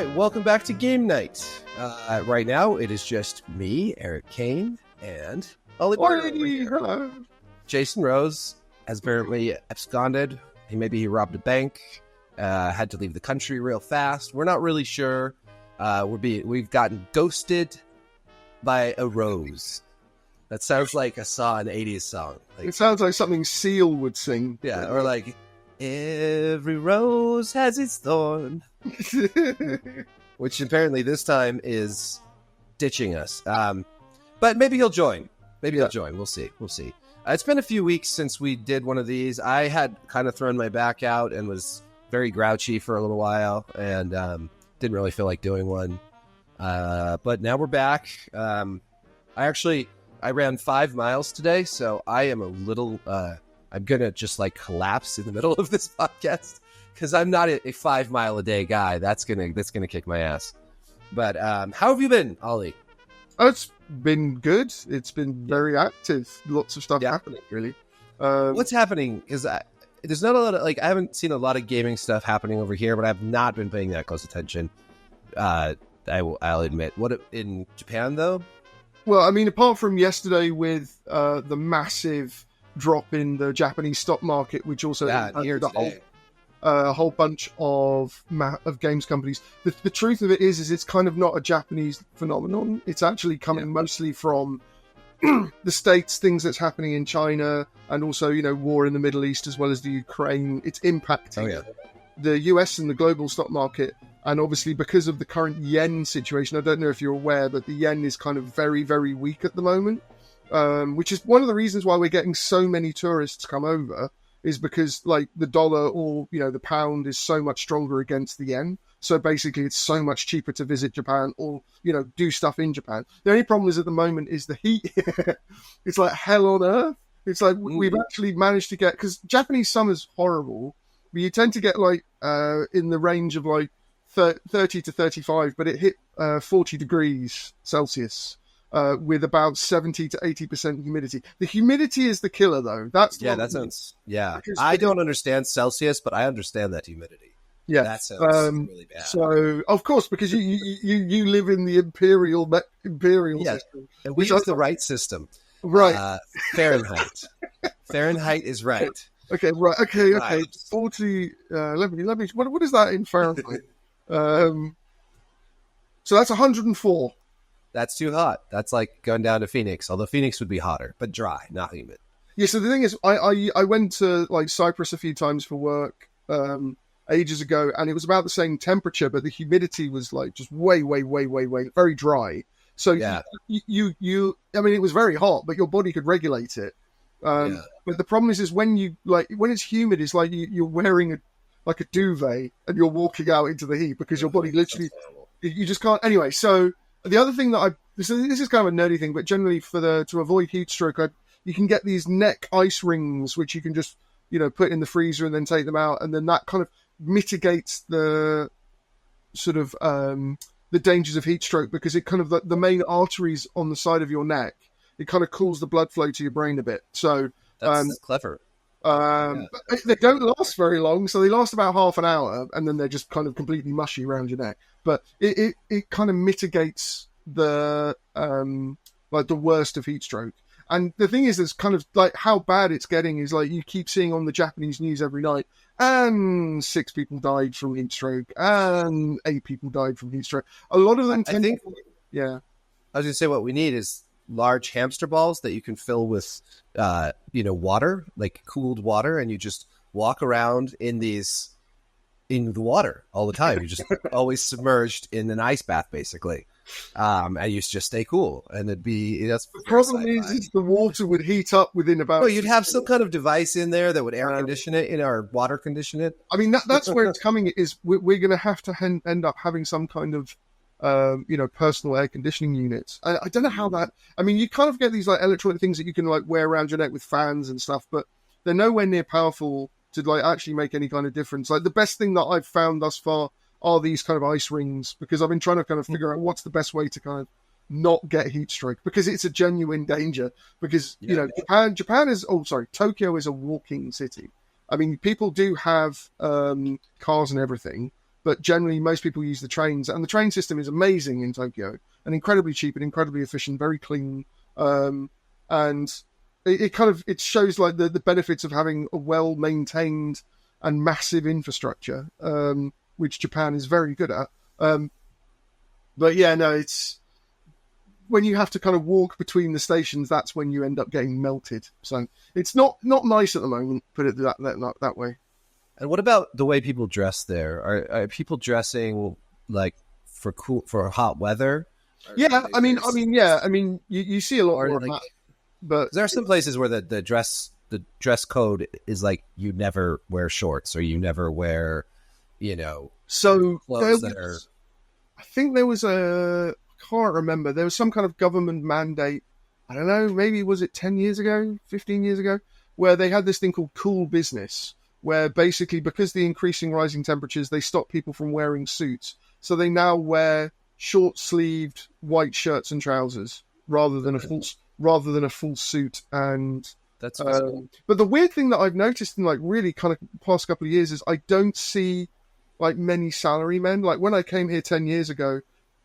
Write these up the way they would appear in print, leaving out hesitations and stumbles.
right, welcome back to Game Night. Right now, it is just me, Eric Kane, and Ollie. Hello. Jason Rose has apparently absconded. Maybe he robbed a bank, had to leave the country real fast. We're not really sure. We've gotten ghosted by a rose. That sounds like an 80s song. It sounds like something Seal would sing. Yeah, or like, every rose has its thorn. Which apparently this time is ditching us. But maybe he'll join. He'll join. We'll see. It's been a few weeks since we did one of these. I had kind of thrown my back out and was very grouchy for a little while and didn't really feel like doing one. But now we're back. I ran 5 miles today, so I am a little... I'm going to just like collapse in the middle of this podcast because I'm not a 5 mile a day guy. That's going to kick my ass. But how have you been, Ollie? It's been good. It's been very active. Lots of stuff happening, really. What's happening is there's not a lot of, I haven't seen a lot of gaming stuff happening over here, but I've not been paying that close attention. I'll admit. What in Japan though? Well, I mean, apart from yesterday with the massive drop in the Japanese stock market, which also a whole bunch of games companies. The truth of it is it's kind of not a Japanese phenomenon. It's actually coming mostly from the States, things that's happening in China, and also, war in the Middle East as well as the Ukraine. It's impacting the US and the global stock market. And obviously, because of the current yen situation, I don't know if you're aware, but the yen is kind of very, very weak at the moment, which is one of the reasons why we're getting so many tourists come over, is because the dollar or, the pound is so much stronger against the yen. So basically it's so much cheaper to visit Japan or, do stuff in Japan. The only problem is at the moment is the heat. It's like hell on earth. It's like we've actually managed to get, because Japanese summer's horrible, but you tend to get in the range of 30 to 35, but it hit 40 degrees Celsius. With about 70 to 80% humidity. The humidity is the killer, though. That sounds. Yeah, I don't understand Celsius, but I understand that humidity. Yeah, that sounds really bad. So, of course, because you live in the imperial system, and we use the right system, right? Fahrenheit. Fahrenheit is right. Okay, right. Okay. 40. Let me. What is that in Fahrenheit? So that's 104. That's too hot. That's like going down to Phoenix, although Phoenix would be hotter, but dry, not humid. Yeah, so the thing is, I went to Cyprus a few times for work ages ago, and it was about the same temperature, but the humidity was just way, very dry. So you I mean, it was very hot, but your body could regulate it. But the problem is when you when it's humid, it's like you're wearing a duvet and you're walking out into the heat because your body literally, you just can't. Anyway, so. The other thing that this is kind of a nerdy thing, but generally to avoid heat stroke, you can get these neck ice rings, which you can just, put in the freezer and then take them out. And then that kind of mitigates the sort of, the dangers of heat stroke, because it kind of, the main arteries on the side of your neck, it kind of cools the blood flow to your brain a bit. So that's clever. But they don't last very long, so they last about half an hour, and then they're just kind of completely mushy around your neck. But it kind of mitigates the the worst of heat stroke. And the thing is, it's kind of how bad it's getting is you keep seeing on the Japanese news every night, and 6 people died from heat stroke, and 8 people died from heat stroke. A lot of them I was going to say what we need is large hamster balls that you can fill with, water, like cooled water, and you just walk around in the water all the time. You're just always submerged in an ice bath, basically. And you just stay cool, and it'd be. The problem is the water would heat up within about. Well, you'd have some kind of device in there that would air condition it, or water condition it. I mean, that's where it's coming. Is we're going to have to end up having some kind of. Personal air conditioning units. I don't know how that. I mean, you kind of get these electronic things that you can wear around your neck with fans and stuff, but they're nowhere near powerful to actually make any kind of difference. The best thing that I've found thus far are these kind of ice rings, because I've been trying to kind of figure out what's the best way to kind of not get heat stroke, because it's a genuine danger. Because Japan is Tokyo is a walking city. I mean, people do have cars and everything. but generally most people use the trains, and the train system is amazing in Tokyo and incredibly cheap and incredibly efficient, very clean. And it shows like the benefits of having a well-maintained and massive infrastructure, which Japan is very good at. But yeah, no, it's when you have to kind of walk between the stations, that's when you end up getting melted. So it's not nice at the moment, put it that way. And what about the way people dress there? Are people dressing like for hot weather? Yeah, I mean, you see a lot more of that. But there are some places where the dress code is like you never wear shorts or you never wear, so clothes that are. I think there was I can't remember. There was some kind of government mandate. I don't know. Maybe was it 10 years ago, 15 years ago, where they had this thing called cool business, where basically because the increasing rising temperatures, they stop people from wearing suits. So they now wear short-sleeved white shirts and trousers rather than a full suit. And that's awesome. But the weird thing that I've noticed in like really kind of past couple of years is I don't see like many salarymen. Like when I came here 10 years ago,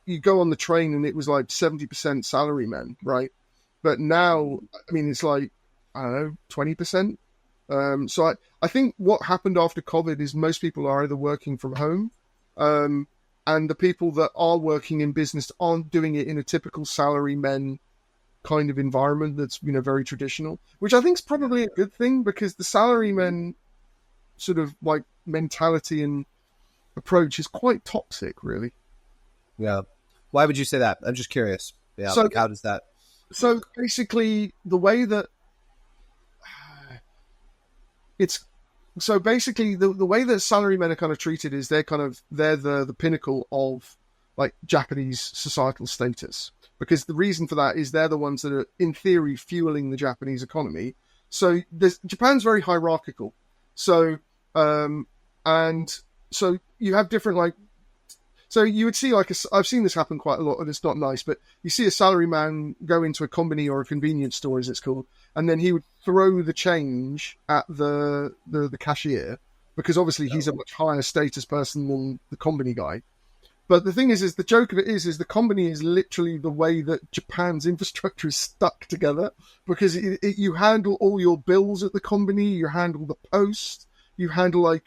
you go on the train and it was like 70% salarymen, right? But now, I mean, it's like, I don't know, 20%. So I think what happened after COVID is most people are either working from home, and the people that are working in business aren't doing it in a typical salarymen kind of environment that's, very traditional, which I think is probably a good thing, because the salarymen sort of like mentality and approach is quite toxic, really. Yeah. Why would you say that? I'm just curious. Yeah. So, how does that? So basically, the way that the way that salarymen are kind of treated is they're the pinnacle of like Japanese societal status, because the reason for that is they're the ones that are in theory fueling the Japanese economy. So Japan's very hierarchical. So and so you have different so you would see I've seen this happen quite a lot, and it's not nice, but you see a salaryman go into a combini or a convenience store, as it's called, and then he would throw the change at the cashier, because obviously he's a much higher status person than the combini guy. But the thing is the joke of it is the combini is literally the way that Japan's infrastructure is stuck together, because you handle all your bills at the combini, you handle the post, you handle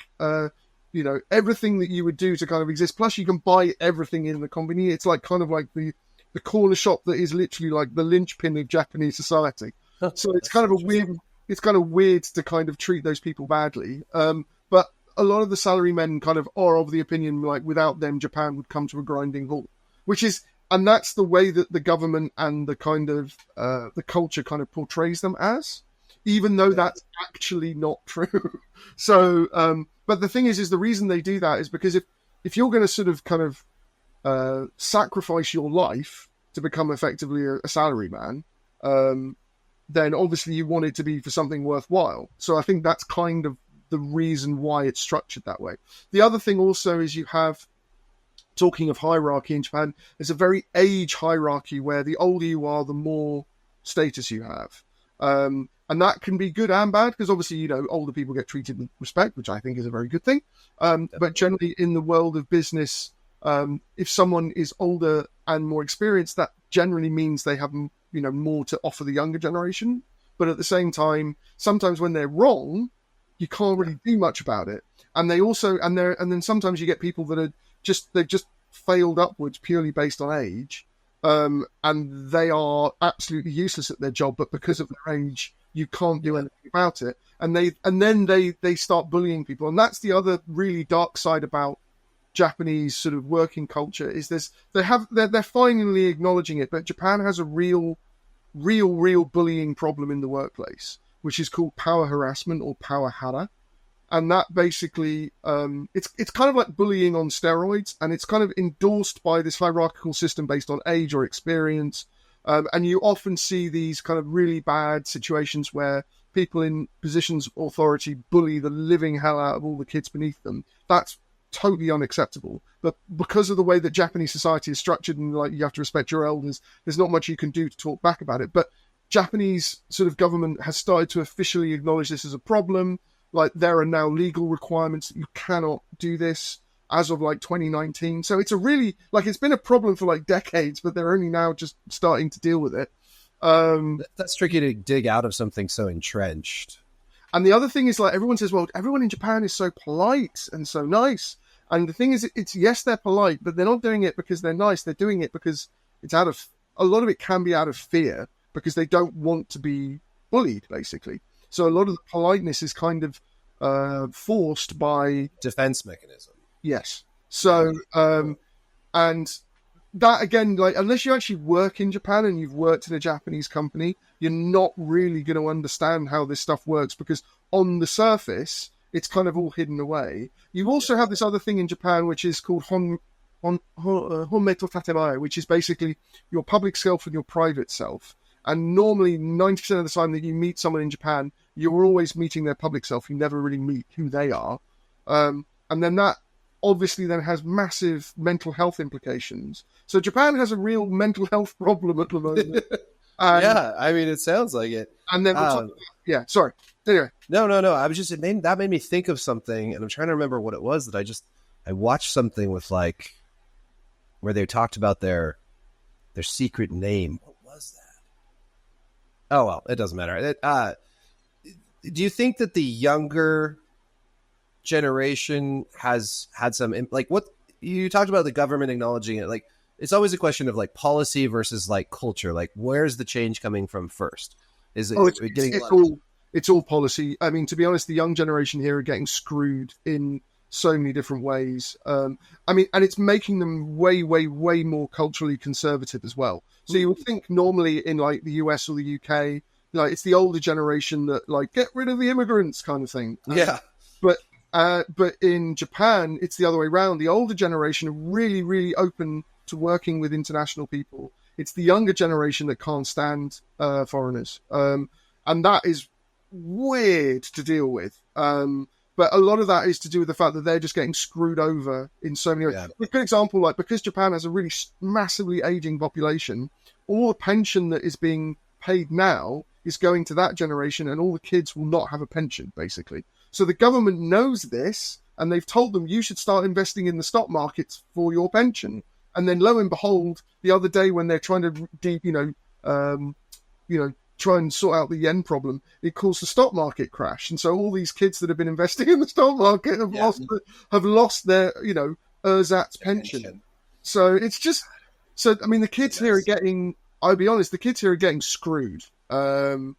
everything that you would do to kind of exist. Plus, you can buy everything in the combini. It's like kind of like the corner shop that is literally like the linchpin of Japanese society. So it's kind of weird to kind of treat those people badly. But a lot of the salarymen kind of are of the opinion like without them, Japan would come to a grinding halt, and that's the way that the government and the kind of the culture kind of portrays them as, even though that's actually not true. So, but the thing is the reason they do that is because if you're going to sort of kind of sacrifice your life to become effectively a salaryman, then obviously you want it to be for something worthwhile. So I think that's kind of the reason why it's structured that way. The other thing also is you have, talking of hierarchy in Japan, there's a very age hierarchy where the older you are, the more status you have. And that can be good and bad, because obviously, older people get treated with respect, which I think is a very good thing. But generally in the world of business, if someone is older and more experienced, that generally means they have, more to offer the younger generation. But at the same time, sometimes when they're wrong, you can't really do much about it. And they also, and then sometimes you get people that are they've just failed upwards purely based on age. And they are absolutely useless at their job, but because of their age, you can't do anything about it. And then they start bullying people. And that's the other really dark side about Japanese sort of working culture, is they're finally acknowledging it, but Japan has a real bullying problem in the workplace, which is called power harassment or power hara. And that basically, it's kind of like bullying on steroids, and it's kind of endorsed by this hierarchical system based on age or experience. And you often see these kind of really bad situations where people in positions of authority bully the living hell out of all the kids beneath them. That's totally unacceptable. But because of the way that Japanese society is structured, and like you have to respect your elders, there's not much you can do to talk back about it. But Japanese sort of government has started to officially acknowledge this as a problem. Like, there are now legal requirements that you cannot do this. as of like 2019. So it's a really, like, it's been a problem for like decades, but they're only now just starting to deal with it. That's tricky to dig out of something so entrenched. And the other thing is, like, everyone says, well, everyone in Japan is so polite and so nice. And the thing is, it's yes, they're polite, but they're not doing it because they're nice. They're doing it because it's out of, a lot of it can be out of fear, because they don't want to be bullied, basically. So a lot of the politeness is kind of forced by defense mechanism. Yes. So, and that, again, like, unless you actually work in Japan and you've worked in a Japanese company, you're not really going to understand how this stuff works, because on the surface, it's kind of all hidden away. You also have this other thing in Japan, which is called honmeto tatemae, which is basically your public self and your private self. And normally, 90% of the time that you meet someone in Japan, you're always meeting their public self. You never really meet who they are. And then that obviously then has massive mental health implications. So Japan has a real mental health problem at the moment. Yeah, I mean, it sounds like it. And then, yeah, sorry. Anyway. No. I was just, that made me think of something, and I'm trying to remember what it was that I watched something with, like, where they talked about their secret name. What was that? Oh, well, it doesn't matter. Do you think that the younger generation has had some, like, what you talked about, the government acknowledging it, like, it's always a question of, like, policy versus, like, culture. Like, where's the change coming from first? Is it it's all policy. I mean, to be honest, the young generation here are getting screwed in so many different ways. I mean, and it's making them way, way, way more culturally conservative as well. So you would think normally in, like, the US or the UK, like, it's the older generation that, like, get rid of the immigrants kind of thing. Yeah. But in Japan, it's the other way around. The older generation are really, really open to working with international people. It's the younger generation that can't stand foreigners. And that is weird to deal with. But a lot of that is to do with the fact that they're just getting screwed over in so many ways. Yeah. A good example, like, because Japan has a really massively aging population, all the pension that is being paid now is going to that generation, and all the kids will not have a pension, basically. So the government knows this, and they've told them, you should start investing in the stock markets for your pension. And then, lo and behold, the other day when they're trying to, try and sort out the yen problem, it caused the stock market crash. And so all these kids that have been investing in the stock market have lost their, ersatz pension. So it's just, I mean, the kids here are getting, I'll be honest, the kids here are getting screwed. And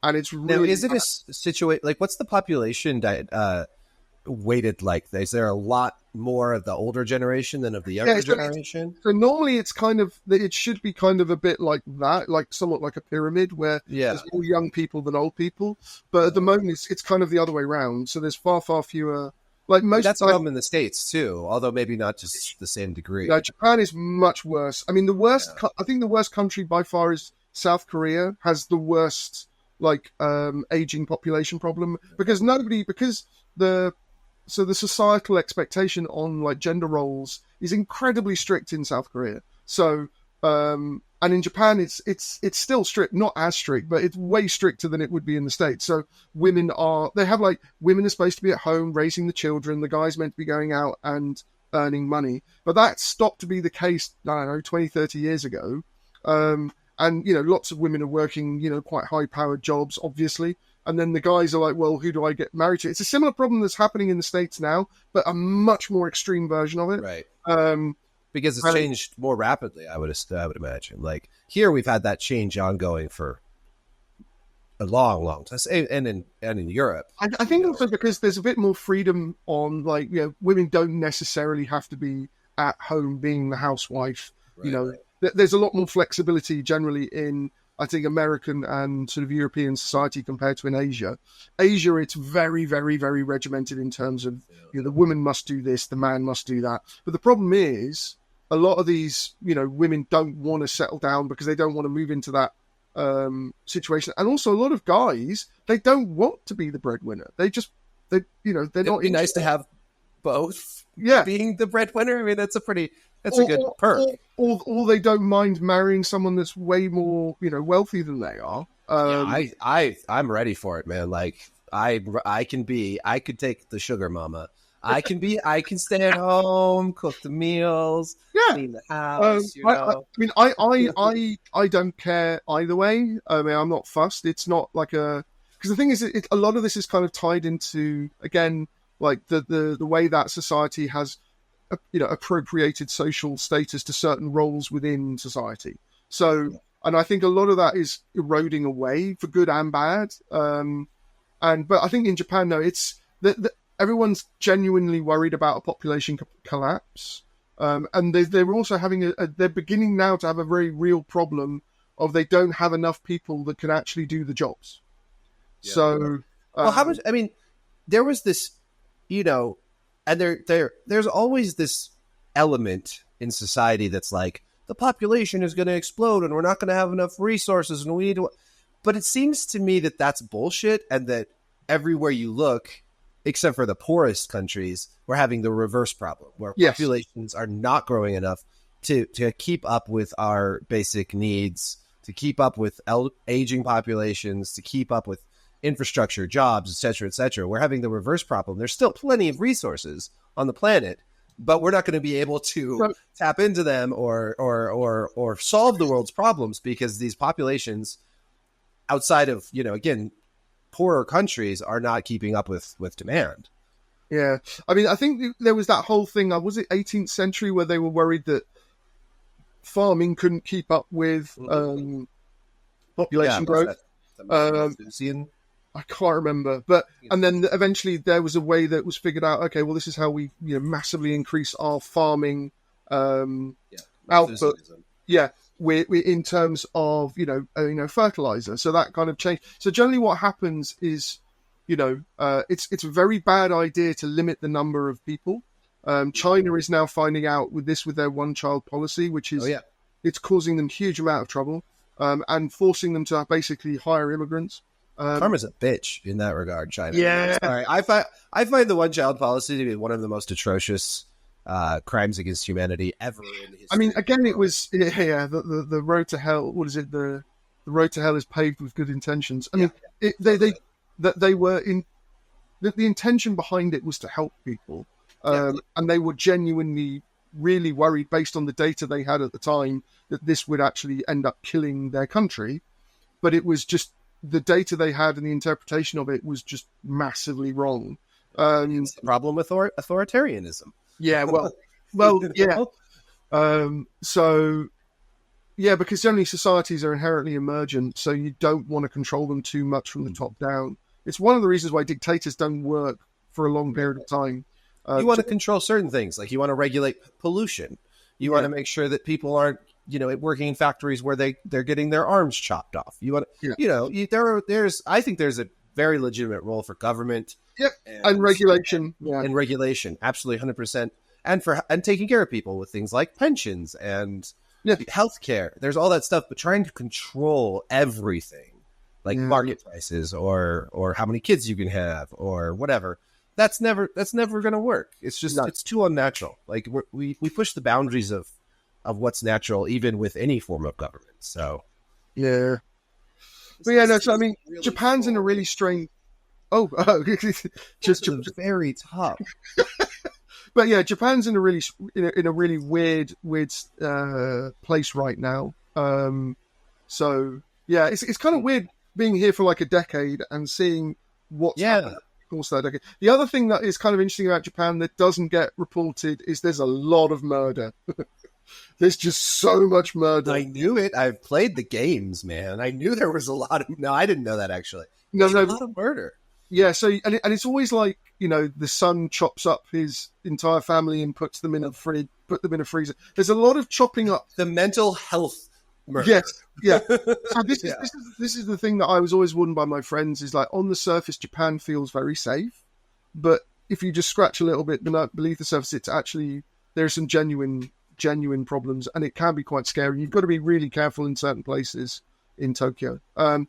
it's really... Now, is it a situation, like, what's the population weighted like? Is there a lot more of the older generation than of the younger generation? So normally it's kind of, it should be kind of a bit like that, like somewhat like a pyramid where there's more young people than old people. But at the moment it's kind of the other way around. So there's far, far fewer, like most... That's a problem in the States too, although maybe not just the same degree. Yeah, Japan is much worse. I mean, I think the worst country by far is South Korea, has the worst, like, aging population problem, because the societal expectation on, like, gender roles is incredibly strict in South Korea. So, and in Japan, it's still strict, not as strict, but it's way stricter than it would be in the States. So women are supposed to be at home raising the children. The guy's meant to be going out and earning money. But that stopped to be the case, I don't know, 20, 30 years ago. And, lots of women are working, quite high-powered jobs, obviously. And then the guys are like, well, who do I get married to? It's a similar problem that's happening in the States now, but a much more extreme version of it. Right. Because it's changed more rapidly, I would imagine. Like, here we've had that change ongoing for a long, long time, and in Europe. I think also because there's a bit more freedom on, like, women don't necessarily have to be at home being the housewife. Right. There's a lot more flexibility generally in, I think, American and sort of European society compared to in Asia. Asia, it's very, very, very regimented in terms of, the woman must do this, the man must do that. But the problem is, a lot of these, women don't want to settle down because they don't want to move into that situation. And also a lot of guys, they don't want to be the breadwinner. They're not... It'd be nice to have both being the breadwinner. I mean, that's a good perk. Or they don't mind marrying someone that's way more, wealthy than they are. I'm ready for it, man. Like, I could take the sugar mama. I can stay at home, cook the meals, clean the house. I don't care either way. I mean, I'm not fussed. It's not like because the thing is, a lot of this is kind of tied into, again, like the way that society has, appropriated social status to certain roles within society. So, and I think a lot of that is eroding away for good and bad. But I think in Japan, no, it's that everyone's genuinely worried about a population collapse. And they're also having they're beginning now to have a very real problem of they don't have enough people that can actually do the jobs. Yeah. So, well, how much? I mean, there was this, and there's always this element in society that's like the population is going to explode and we're not going to have enough resources and we need to. But it seems to me that that's bullshit, and that everywhere you look, except for the poorest countries, we're having the reverse problem, where populations are not growing enough to keep up with our basic needs, to keep up with aging populations, to keep up with infrastructure, jobs, et cetera, et cetera. We're having the reverse problem. There's still plenty of resources on the planet, but we're not going to be able to tap into them or solve the world's problems because these populations outside of, again, poorer countries are not keeping up with demand. Yeah. I mean, I think there was that whole thing, was it 18th century, where they were worried that farming couldn't keep up with population growth. I can't remember, and then eventually there was a way that was figured out. Okay, well, this is how we massively increase our farming output. Yeah, we in terms of fertilizer. So that kind of changed. So generally, what happens is it's a very bad idea to limit the number of people. China is now finding out with their one-child policy, which is it's causing them huge amount of trouble and forcing them to basically hire immigrants. Karma's a bitch in that regard, China. Yeah. Sorry. I find the one-child policy to be one of the most atrocious crimes against humanity ever in history. I mean, again, it was the road to hell. What is it? The road to hell is paved with good intentions. I mean, they were in the intention behind it was to help people, and they were genuinely really worried based on the data they had at the time that this would actually end up killing their country. But it was just the data they had and the interpretation of it was just massively wrong. It's the problem with authoritarianism. Yeah, well, yeah. So, yeah, because generally societies are inherently emergent, so you don't want to control them too much from the top down. It's one of the reasons why dictators don't work for a long period of time. You want to control certain things, like you want to regulate pollution. You want to make sure that people aren't, working in factories where they're getting their arms chopped off. You want to, I think there's a very legitimate role for government. Yep, and regulation. Yeah. And regulation, absolutely 100%. And taking care of people with things like pensions and healthcare. There's all that stuff, but trying to control everything, like market prices or how many kids you can have or whatever. That's never going to work. It's just it's too unnatural. Like we push the boundaries of what's natural, even with any form of government. So yeah, but yeah, no. So I mean, really Japan's in a really strange. Just very tough. But yeah, Japan's in a really weird place right now. So yeah, it's kind of weird being here for like a decade and seeing what's happened. Also, the other thing that is kind of interesting about Japan that doesn't get reported is there's a lot of murder. There's just so much murder. I knew it. I've played the games, man. I knew there was a lot of... No, I didn't know that, actually. There's a lot of murder. Yeah, so and it's always like, the son chops up his entire family and puts them in a freezer. There's a lot of chopping up. The mental health murder. Yes, yeah. So this is the thing that I was always warned by my friends is like, on the surface, Japan feels very safe, but if you just scratch a little bit beneath the surface, it's actually there's some genuine problems, and it can be quite scary. You've got to be really careful in certain places in Tokyo. I mean,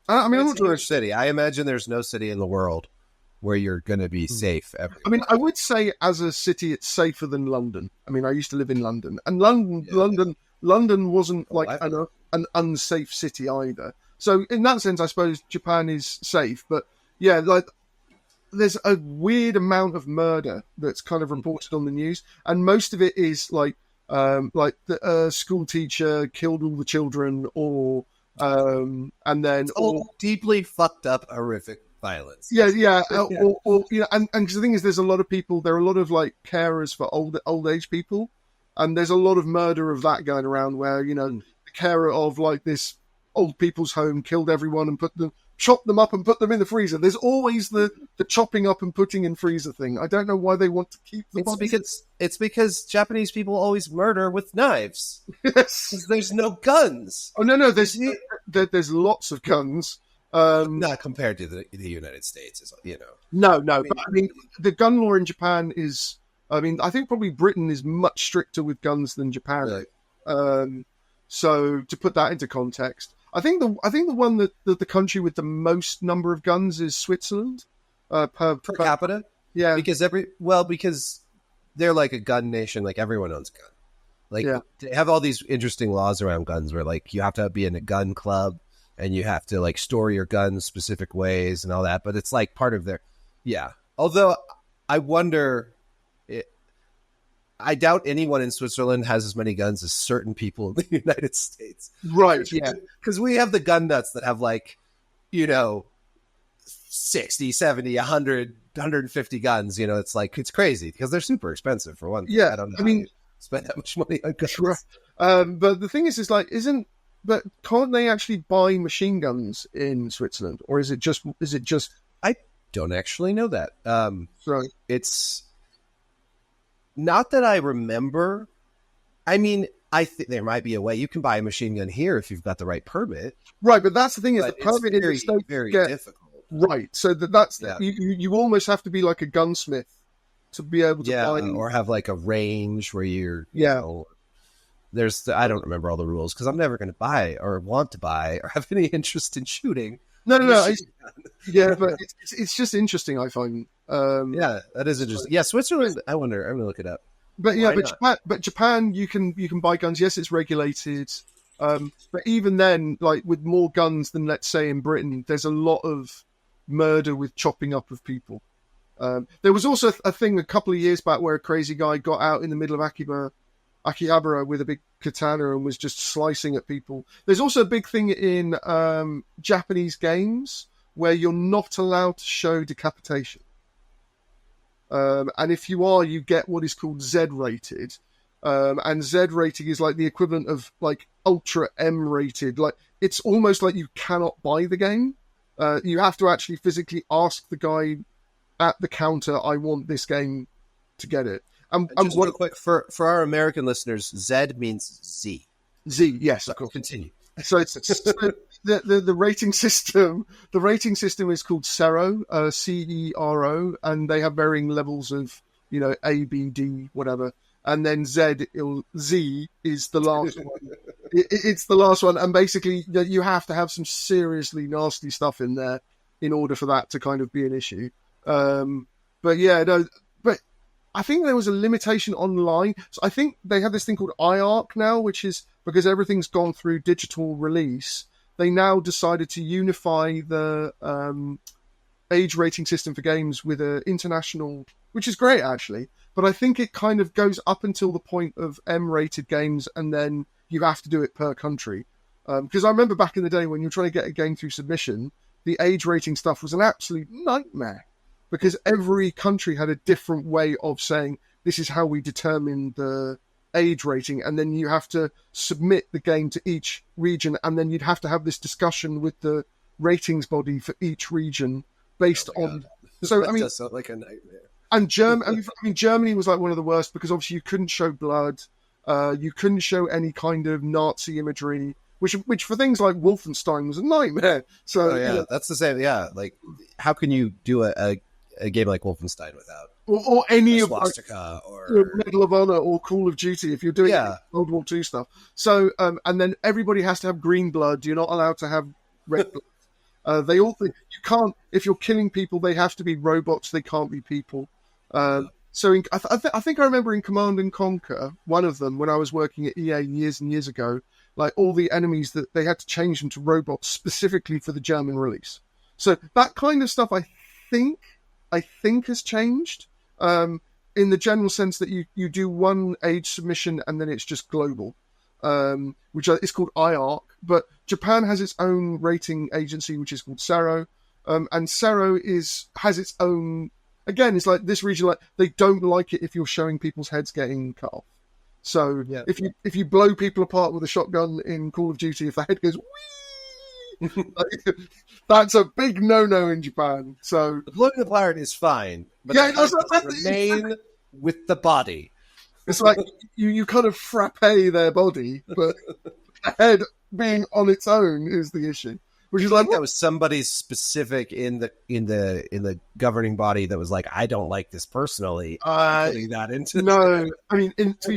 I'm not sure. City. I imagine there's no city in the world where you're going to be safe ever. I mean, I would say as a city, it's safer than London. I mean, I used to live in London, and London wasn't like an unsafe city either. So in that sense, I suppose Japan is safe. But yeah, like there's a weird amount of murder that's kind of reported on the news, and most of it is like the school teacher killed all the children, or and then all deeply fucked up, horrific violence. Yeah. Or and the thing is, there are a lot of like carers for old age people, and there's a lot of murder of that going around where the carer of like this old people's home killed everyone and chopped them up and put them in the freezer. There's always the chopping up and putting in freezer thing. I don't know why they want to keep the bodies. It's because Japanese people always murder with knives. Yes. There's no guns. Oh no, there's lots of guns. Not compared to the United States, No, but I mean, the gun law in Japan is. I mean, I think probably Britain is much stricter with guns than Japan. Really? So to put that into context, I think the one that the country with the most number of guns is Switzerland per capita. Yeah, because they're like a gun nation. Like everyone owns a gun. Like they have all these interesting laws around guns, where like you have to be in a gun club and you have to like store your guns specific ways and all that. But it's like part of their Although I wonder. I doubt anyone in Switzerland has as many guns as certain people in the United States. Right, yeah. Because we have the gun nuts that have 60, 70, 100, 150 guns. It's like, it's crazy because they're super expensive for one thing. Yeah, I don't know. I mean, spend that much money on guns. Right. But the thing is but can't they actually buy machine guns in Switzerland? Or is it just... I don't actually know that. Right. It's... Not that I remember. I mean, I think there might be a way you can buy a machine gun here if you've got the right permit. Right, but that's the thing is the permit in the States very difficult. Right, so that's you almost have to be like a gunsmith to be able to buy, or have like a range where you're there's I don't remember all the rules because I'm never going to buy or want to buy or have any interest in shooting. No. But it's just interesting. I find. That is interesting. Yeah, Switzerland. I wonder. I'm gonna look it up. But Japan, you can buy guns. Yes, it's regulated. But even then, like with more guns than let's say in Britain, there's a lot of murder with chopping up of people. There was also a thing a couple of years back where a crazy guy got out in the middle of Akihabara with a big katana and was just slicing at people. There's also a big thing in Japanese games where you're not allowed to show decapitation. And if you are, you get what is called Z-rated. And Z-rating is like the equivalent of like Ultra M-rated. Like it's almost like you cannot buy the game. You have to actually physically ask the guy at the counter, I want this game to get it. Just real quick, for our American listeners, Z means Z. Z, yes. Of course. Continue. So it's the rating system. The rating system is called CERO, CERO, and they have varying levels of A, B, D, whatever. And then Z is the last one. It's the last one, and basically you have to have some seriously nasty stuff in there in order for that to kind of be an issue. But I think there was a limitation online. So I think they have this thing called IARC now, which is because everything's gone through digital release. They now decided to unify the age rating system for games with an international, which is great actually. But I think it kind of goes up until the point of M-rated games, and then you have to do it per country. Because I remember back in the day when you were trying to get a game through submission, the age rating stuff was an absolute nightmare. Because every country had a different way of saying, this is how we determine the age rating, and then you have to submit the game to each region, and then you'd have to have this discussion with the ratings body for each region based on... So that I mean, does sound like a nightmare. And Germany was like one of the worst, because obviously you couldn't show blood, you couldn't show any kind of Nazi imagery, which for things like Wolfenstein was a nightmare. So that's the same. Yeah, like how can you do a game like Wolfenstein without or any of swastika or Medal of Honor or Call of Duty if you're doing World War II stuff. So and then everybody has to have green blood. You're not allowed to have red blood. They all think you can't. If you're killing people, they have to be robots. They can't be people. So I think I remember in Command and Conquer, one of them, when I was working at EA years and years ago, like all the enemies that they had to change them to robots specifically for the German release. So that kind of stuff, I think I think has changed. In the general sense that you do one age submission and then it's just global, which is called IARC. But Japan has its own rating agency, which is called CERO, and CERO has its own. Again, it's like this region. Like they don't like it if you're showing people's heads getting cut off. So if you blow people apart with a shotgun in Call of Duty, if the head goes whee, that's a big no-no in Japan. So blowing the apart is fine, but remain with the body. It's like you kind of frappe their body, but the head being on its own is the issue. Which is like that was somebody specific in the governing body that was like, I don't like this personally. Putting that into no, I mean, to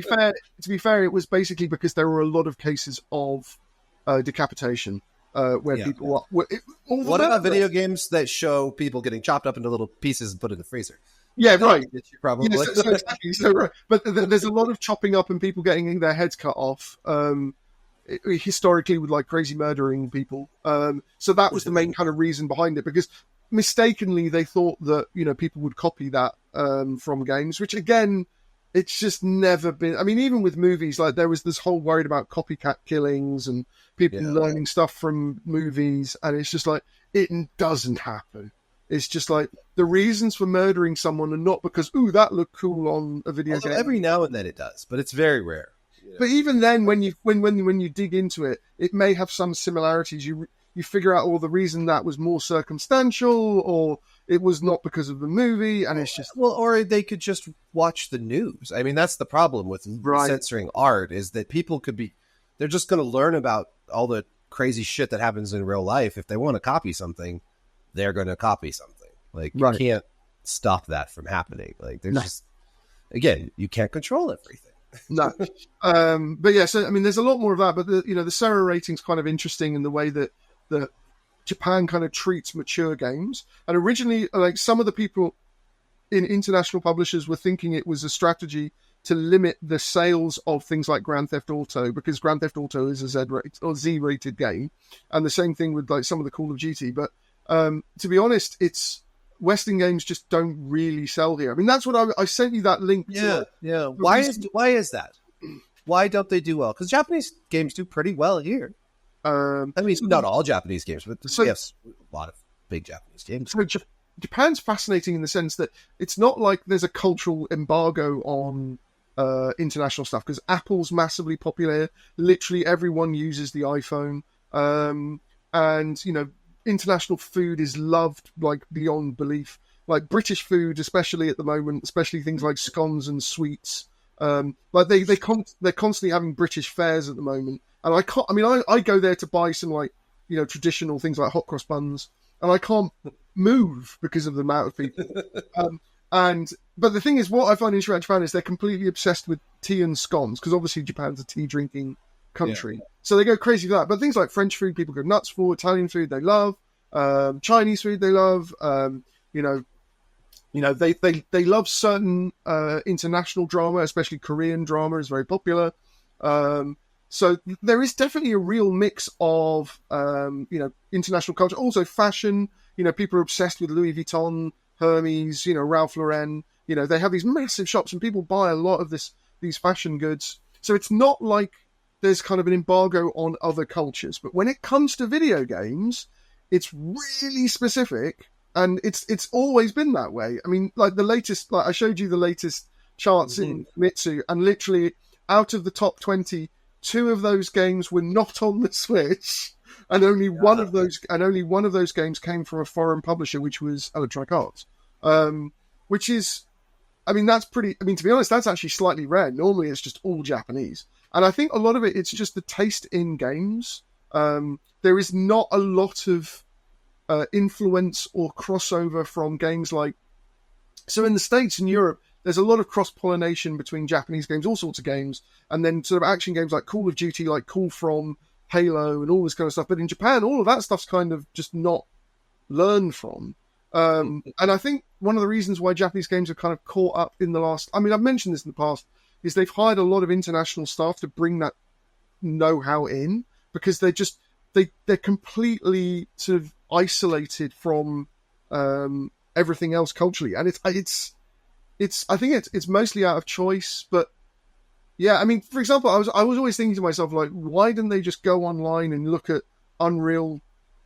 be fair, it was basically because there were a lot of cases of decapitation where people. What about video games that show people getting chopped up into little pieces and put in the freezer? Yeah, right. Probably. Yeah, so exactly. So, right. But there's a lot of chopping up and people getting their heads cut off. Historically, with like crazy murdering people. So that was the main kind of reason behind it, because mistakenly they thought that people would copy that from games, which again, it's just never been. I mean, even with movies, like there was this whole worried about copycat killings and people learning stuff from movies, and it's just like it doesn't happen. It's just like the reasons for murdering someone are not because, ooh, that looked cool on a video game. Every now and then it does, but it's very rare. But even then, when you dig into it, it may have some similarities. You figure out, the reason that was more circumstantial, or it was not because of the movie, and it's just or they could just watch the news. I mean, that's the problem with censoring art, is that people they're just going to learn about all the crazy shit that happens in real life. If they want to copy something, they're going to copy something. Like you can't stop that from happening. Like there's just, again, you can't control everything. No. But yeah, so I mean, there's a lot more of that, but the CERO rating's kind of interesting in the way that Japan kind of treats mature games. And originally, like some of the people in international publishers were thinking it was a strategy to limit the sales of things like Grand Theft Auto, because Grand Theft Auto is a Z-rated game, and the same thing with like some of the Call of Duty. But to be honest, Western games just don't really sell here. I mean, that's what I sent you that link. Yeah. Why is that? Why don't they do well? Because Japanese games do pretty well here. I mean, not all Japanese games, but we have a lot of big Japanese games. So Japan's fascinating in the sense that it's not like there's a cultural embargo on international stuff, because Apple's massively popular. Literally everyone uses the iPhone, and international food is loved like beyond belief. Like British food, especially at the moment, especially things like scones and sweets. Like they're constantly having British fairs at the moment, and I go there to buy some like traditional things like hot cross buns, and I can't move because of the amount of people. But the thing is, what I find interesting about Japan is they're completely obsessed with tea and scones, because obviously Japan's a tea drinking country, so they go crazy for that. But things like French food, people go nuts for. Italian food, they love. Chinese food, they love. They love certain international drama, especially Korean drama is very popular. So there is definitely a real mix of international culture, also fashion. People are obsessed with Louis Vuitton, Hermes, Ralph Lauren. They have these massive shops, and people buy a lot of these fashion goods. So it's not like there's kind of an embargo on other cultures. But when it comes to video games, it's really specific, and it's always been that way. I mean, like the latest, like I showed you the latest charts in Mitsu, and literally out of the top 20, 2 of those games were not on the Switch, and only one of those games came from a foreign publisher, which was Electronic Arts. Which is, I mean, that's pretty. I mean, to be honest, that's actually slightly rare. Normally, it's just all Japanese. And I think a lot of it's just the taste in games. There is not a lot of influence or crossover from games like... So in the States and Europe, there's a lot of cross-pollination between Japanese games, all sorts of games, and then sort of action games like Call of Duty, like Call From, Halo, and all this kind of stuff. But in Japan, all of that stuff's kind of just not learned from. And I think one of the reasons why Japanese games have kind of caught up in the last... I mean, I've mentioned this in the past, is they've hired a lot of international staff to bring that know-how in, because they're completely sort of isolated from everything else culturally. And I think it's mostly out of choice, but yeah, I mean, for example, I was always thinking to myself, like, why didn't they just go online and look at Unreal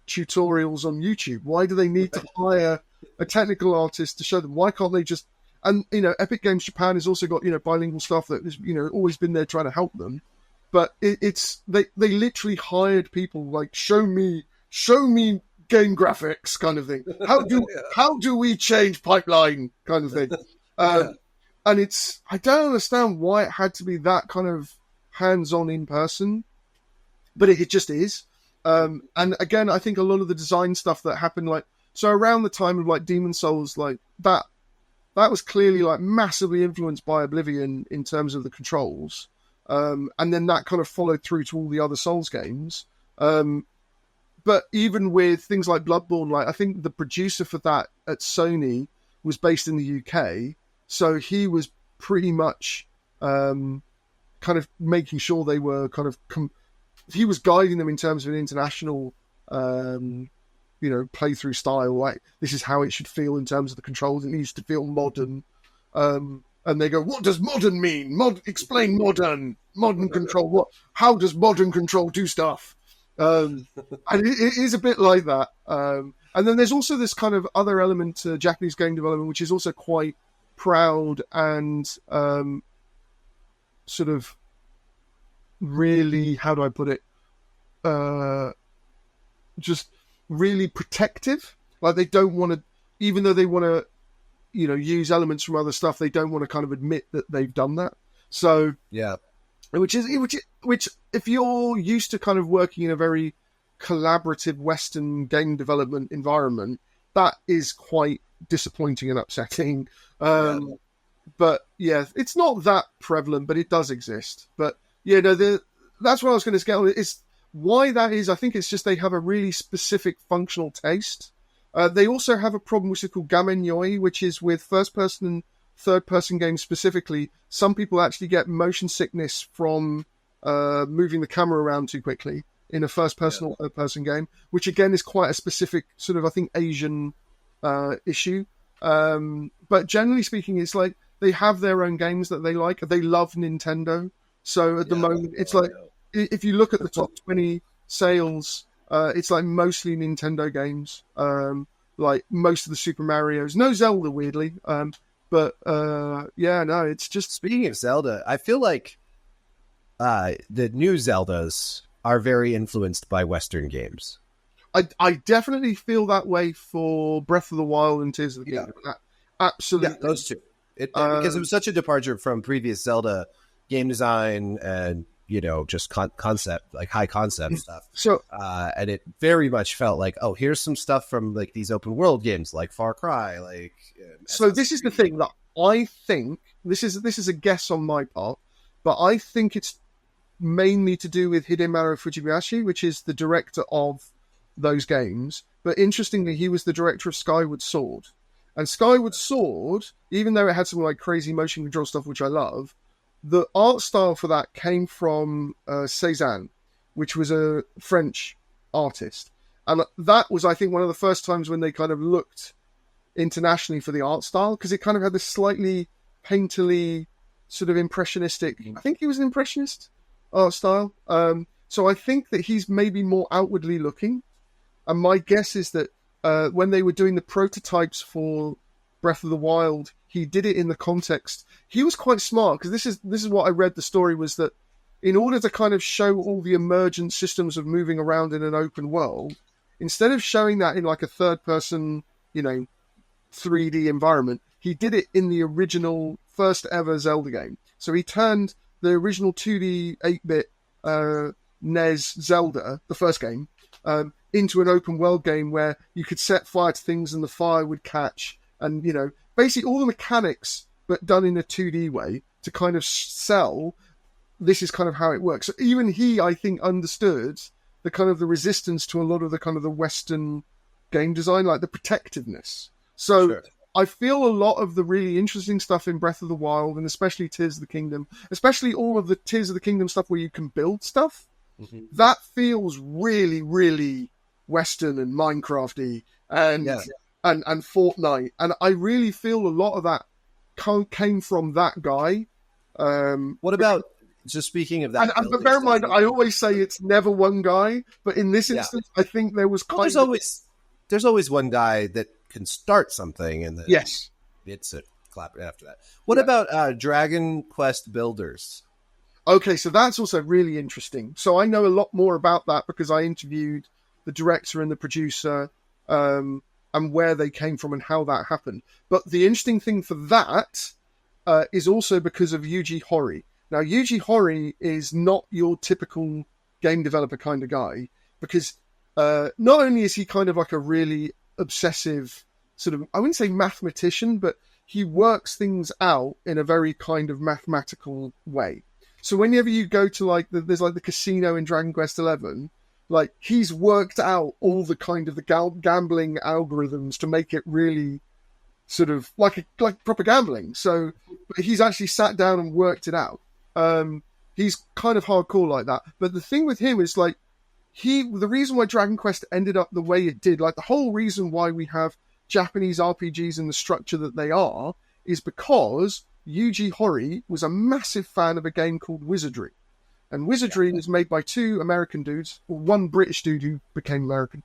tutorials on YouTube? Why do they need to hire a technical artist to show them? Why can't they just, and, Epic Games Japan has also got, bilingual staff that has, always been there trying to help them. But they literally hired people like, show me game graphics kind of thing. How do we change pipeline kind of thing? And I don't understand why it had to be that kind of hands-on in person, but it just is. And again, I think a lot of the design stuff that happened, like, so around the time of like Demon Souls, like that was clearly like massively influenced by Oblivion in terms of the controls. And then that kind of followed through to all the other Souls games. But even with things like Bloodborne, like I think the producer for that at Sony was based in the UK. So he was pretty much kind of making sure they were kind of... he was guiding them in terms of an international, playthrough style. Like, this is how it should feel in terms of the controls. It needs to feel modern. And they go, what does modern mean? Explain modern control. How does modern control do stuff? And it is a bit like that. And then there's also this kind of other element to Japanese game development, which is also quite proud and sort of really, how do I put it? Just really protective. Like, they don't want to, even though they want to, use elements from other stuff, they don't want to kind of admit that they've done that. So yeah, which if you're used to kind of working in a very collaborative Western game development environment, that is quite disappointing and upsetting. But yeah, it's not that prevalent, but it does exist. But yeah, no, that's what I was going to get on. Is why that is. I think it's just they have a really specific functional taste. They also have a problem which is called gamenyoi, which is with first-person and third-person games specifically. Some people actually get motion sickness from moving the camera around too quickly in a first-person or third-person game, which again is quite a specific sort of, I think, Asian issue. But generally speaking, it's like they have their own games that they like. They love Nintendo. So at the moment, it's like, if you look at the top 20 sales, it's like mostly Nintendo games. Like most of the Super Marios. No Zelda, weirdly. But it's just... Speaking of Zelda, I feel like the new Zeldas are very influenced by Western games. I definitely feel that way for Breath of the Wild and Tears of the Kingdom. Absolutely. Yeah, those two. Because it was such a departure from previous Zelda game design and, just concept, like high concept stuff. So, and it very much felt like, oh, here's some stuff from like these open world games like Far Cry. Like, so this is the thing that I think, this is a guess on my part, but I think it's mainly to do with Hidemaru Fujibayashi, which is the director of those games. But interestingly, he was the director of Skyward Sword. And Skyward Sword, even though it had some like crazy motion control stuff, which I love, the art style for that came from Cézanne, which was a French artist. And that was, I think, one of the first times when they kind of looked internationally for the art style, because it kind of had this slightly painterly, sort of impressionistic, I think he was an impressionist art style. So I think that he's maybe more outwardly looking. And my guess is that when they were doing the prototypes for Breath of the Wild, he did it in the context. He was quite smart, because this is what I read the story was that in order to kind of show all the emergent systems of moving around in an open world, instead of showing that in like a third person, 3D environment, he did it in the original first ever Zelda game. So he turned the original 2D 8-bit NES Zelda, the first game, into an open world game where you could set fire to things and the fire would catch, and basically all the mechanics but done in a 2D way to kind of sell this is kind of how it works. So even he, I think, understood the kind of the resistance to a lot of the kind of the Western game design, like the protectiveness. So sure. I feel a lot of the really interesting stuff in Breath of the Wild, and especially Tears of the Kingdom, especially all of the Tears of the Kingdom stuff where you can build stuff, that feels really, really Western and Minecrafty. And and Fortnite, and I really feel a lot of that came from that guy. What about, just speaking of that, but bear in mind, I always say it's never one guy, but in this instance, I think there was there's always one guy that can start something, and then it's a clap after that. What about Dragon Quest builders? Okay, so that's also really interesting. So I know a lot more about that because I interviewed the director and the producer, and where they came from and how that happened. But the interesting thing for that is also because of Yuji Horii. Now, Yuji Horii is not your typical game developer kind of guy, because not only is he kind of like a really obsessive sort of, I wouldn't say mathematician, but he works things out in a very kind of mathematical way. So whenever you go to there's the casino in Dragon Quest XI, like he's worked out all the kind of the gambling algorithms to make it really sort of like proper gambling. So he's actually sat down and worked it out. He's kind of hardcore like that. But the thing with him is the reason why Dragon Quest ended up the way it did, like the whole reason why we have Japanese RPGs in the structure that they are, is because Yuji Horii was a massive fan of a game called Wizardry. And Wizardry is made by two American dudes, or one British dude who became American.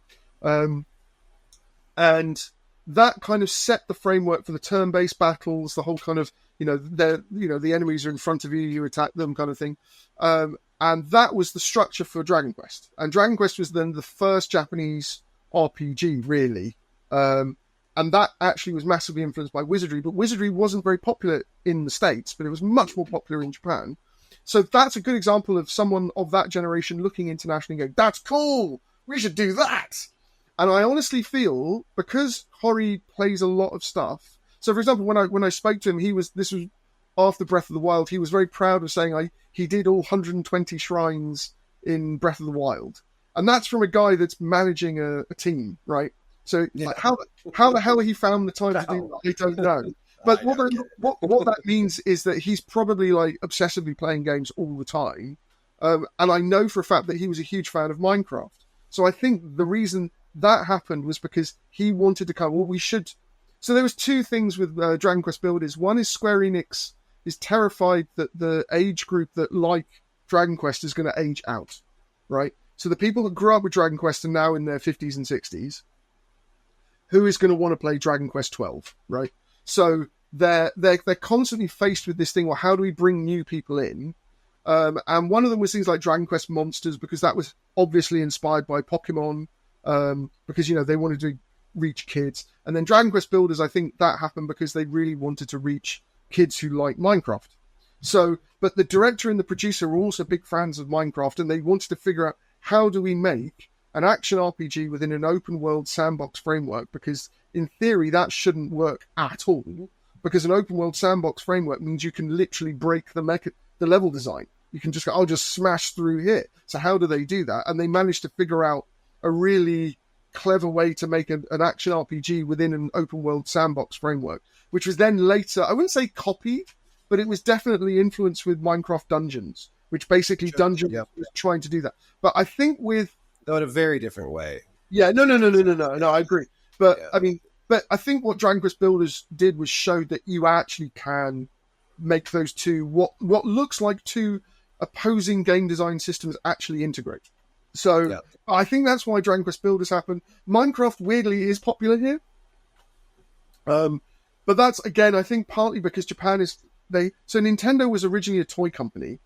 And that kind of set the framework for the turn-based battles, the whole kind of, the enemies are in front of you, you attack them kind of thing. And that was the structure for Dragon Quest. And Dragon Quest was then the first Japanese RPG, really. And that actually was massively influenced by Wizardry. But Wizardry wasn't very popular in the States, but it was much more popular in Japan. So that's a good example of someone of that generation looking internationally and going, that's cool, we should do that. And I honestly feel, because Horii plays a lot of stuff. So, for example, when I spoke to him, this was after Breath of the Wild, he was very proud of saying he did all 120 shrines in Breath of the Wild. And that's from a guy that's managing a team, right? So how the hell he found the time to do that, I don't know. But what that means is that he's probably obsessively playing games all the time. And I know for a fact that he was a huge fan of Minecraft. So I think the reason that happened was because he wanted to come, we should. So there was two things with Dragon Quest Builders. One is Square Enix is terrified that the age group that like Dragon Quest is going to age out, right? So the people that grew up with Dragon Quest are now in their 50s and 60s. Who is going to want to play Dragon Quest 12, right? So they're constantly faced with this thing, well, how do we bring new people in? And one of them was things like Dragon Quest Monsters, because that was obviously inspired by Pokemon, because, they wanted to reach kids. And then Dragon Quest Builders, I think that happened because they really wanted to reach kids who like Minecraft. So, but the director and the producer were also big fans of Minecraft, and they wanted to figure out, how do we make an action RPG within an open world sandbox framework? Because in theory, that shouldn't work at all, because an open world sandbox framework means you can literally break the level design. You can just go, I'll just smash through here. So how do they do that? And they managed to figure out a really clever way to make an action RPG within an open world sandbox framework, which was then later, I wouldn't say copied, but it was definitely influenced with Minecraft Dungeons, which basically Dungeons was trying to do that. But I think though in a very different way. Yeah, no, I agree. But but I think what Dragon Quest Builders did was show that you actually can make those two, what looks like two opposing game design systems, actually integrate. So I think that's why Dragon Quest Builders happened. Minecraft, weirdly, is popular here. But that's, again, I think partly because Japan is... So Nintendo was originally a toy company.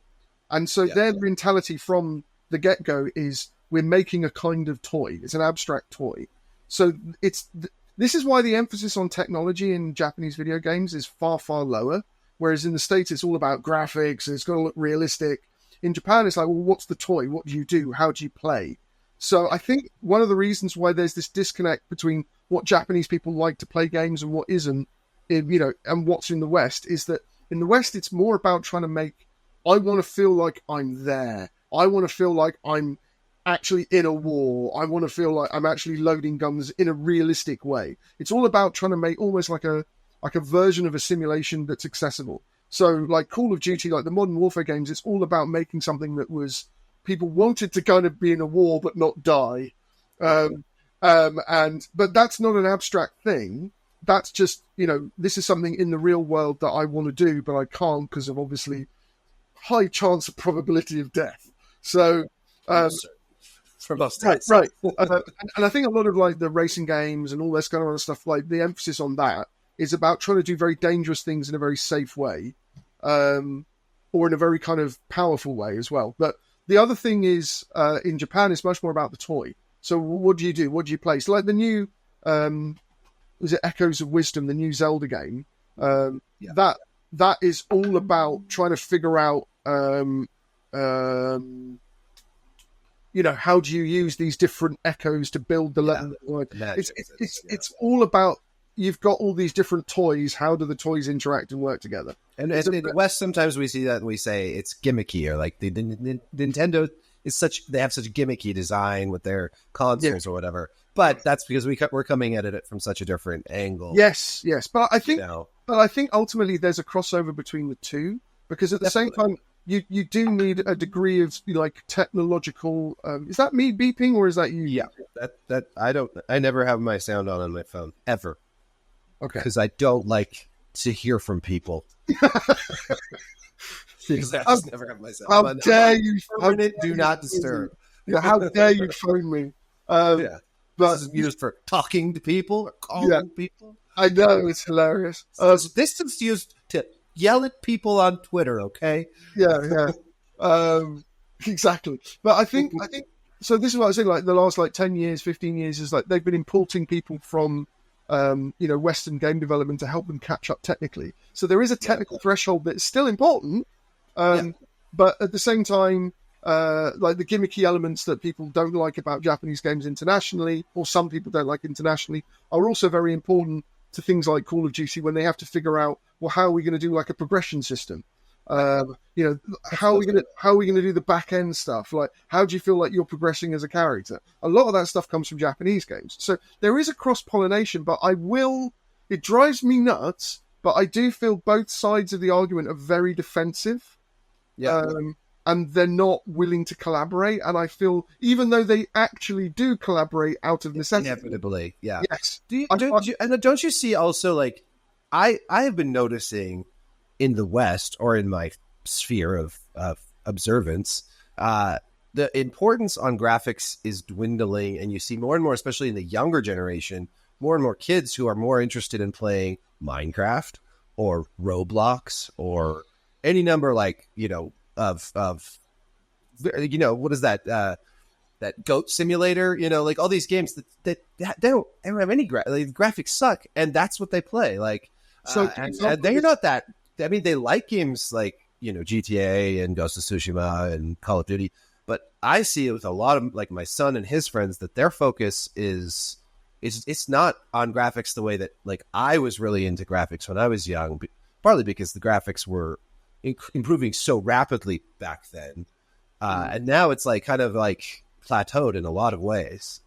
And so their mentality from the get-go is, we're making a kind of toy. It's an abstract toy. So this is why the emphasis on technology in Japanese video games is far, far lower. Whereas in the States, it's all about graphics. It's got to look realistic. In Japan, it's like, well, what's the toy? What do you do? How do you play? So I think one of the reasons why there's this disconnect between what Japanese people like to play games and what isn't, and what's in the West, is that in the West, it's more about trying to make, I want to feel like I'm there. I want to feel like I'm actually in a war. I want to feel like I'm actually loading guns in a realistic way. It's all about trying to make almost like a version of a simulation that's accessible. So like Call of Duty, like the Modern Warfare games, it's all about making something that was, people wanted to kind of be in a war but not die. But that's not an abstract thing. That's just, this is something in the real world that I want to do, but I can't because of obviously high chance of probability of death. So, for most right. And I think a lot of like the racing games and all this kind of other stuff, like the emphasis on that is about trying to do very dangerous things in a very safe way, or in a very kind of powerful way as well. But the other thing is, in Japan, it's much more about the toy. So what do you do? What do you play? So like the new, was it Echoes of Wisdom, the new Zelda game? That is all about trying to figure out, how do you use these different echoes to build the level? It's all about, you've got all these different toys. How do the toys interact and work together? And in the West, sometimes we see that and we say it's gimmicky, or like the Nintendo is they have such gimmicky design with their consoles or whatever. But that's because we're coming at it from such a different angle. Yes. But I think, ultimately there's a crossover between the two, because at the same time, you do need a degree of like technological. Is that me beeping or is that you? Yeah, that I never have my sound on my phone ever. Okay, because I don't like to hear from people. Because I just never have my sound. How dare you? Do not disturb. Yeah, how dare you phone me? But this is used for talking to people or calling people. I know, it's hilarious. This is used to yell at people on Twitter, okay? Yeah. Exactly. But I think so. This is what I was saying. Like the last 10 years, 15 years is like they've been importing people from Western game development to help them catch up technically. So there is a technical threshold that's still important, but at the same time, like the gimmicky elements that people don't like about Japanese games internationally, or some people don't like internationally, are also very important to things like Call of Duty when they have to figure out, well, how are we going to do like a progression system? How are we going to do the back end stuff? Like, how do you feel like you're progressing as a character? A lot of that stuff comes from Japanese games. So there is a cross pollination, but it drives me nuts, but I do feel both sides of the argument are very defensive. Yeah. And they're not willing to collaborate. And I feel, even though they actually do collaborate out of necessity. Inevitably, yeah. Yes. Don't you see also, like, I have been noticing in the West, or in my sphere of observance, the importance on graphics is dwindling, and you see more and more, especially in the younger generation, more and more kids who are more interested in playing Minecraft or Roblox or any number, like, of what is that that goat simulator, like all these games that they don't have any the graphics suck, and that's what they play. Like, and they're not that. I mean, they like games like GTA and Ghost of Tsushima and Call of Duty, but I see it with a lot of like my son and his friends that their focus is it's not on graphics the way that like I was really into graphics when I was young, partly because the graphics were improving so rapidly back then, and now it's like kind of like plateaued in a lot of ways.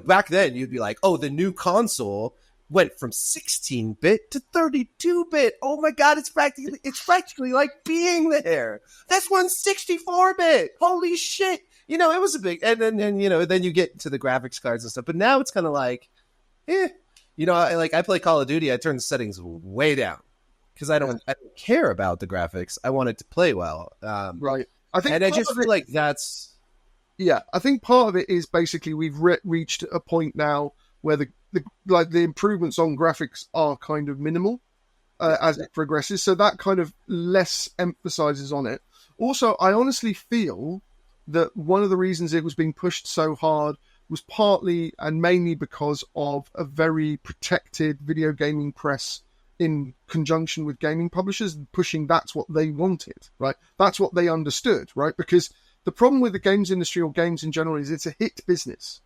Back then you'd be like, oh, the new console went from 16-bit to 32-bit. Oh my god, it's practically like being there. This one's 64-bit. Holy shit! It was a big, and then you get to the graphics cards and stuff. But now it's kind of like, I play Call of Duty. I turn the settings way down because I don't care about the graphics. I want it to play well. Right. I just feel like that's. Yeah, I think part of it is basically we've reached a point now where the improvements on graphics are kind of minimal as it progresses. So that kind of less emphasizes on it. Also, I honestly feel that one of the reasons it was being pushed so hard was partly and mainly because of a very protected video gaming press in conjunction with gaming publishers pushing that's what they wanted, right? That's what they understood, right? Because the problem with the games industry or games in general is it's a hit business.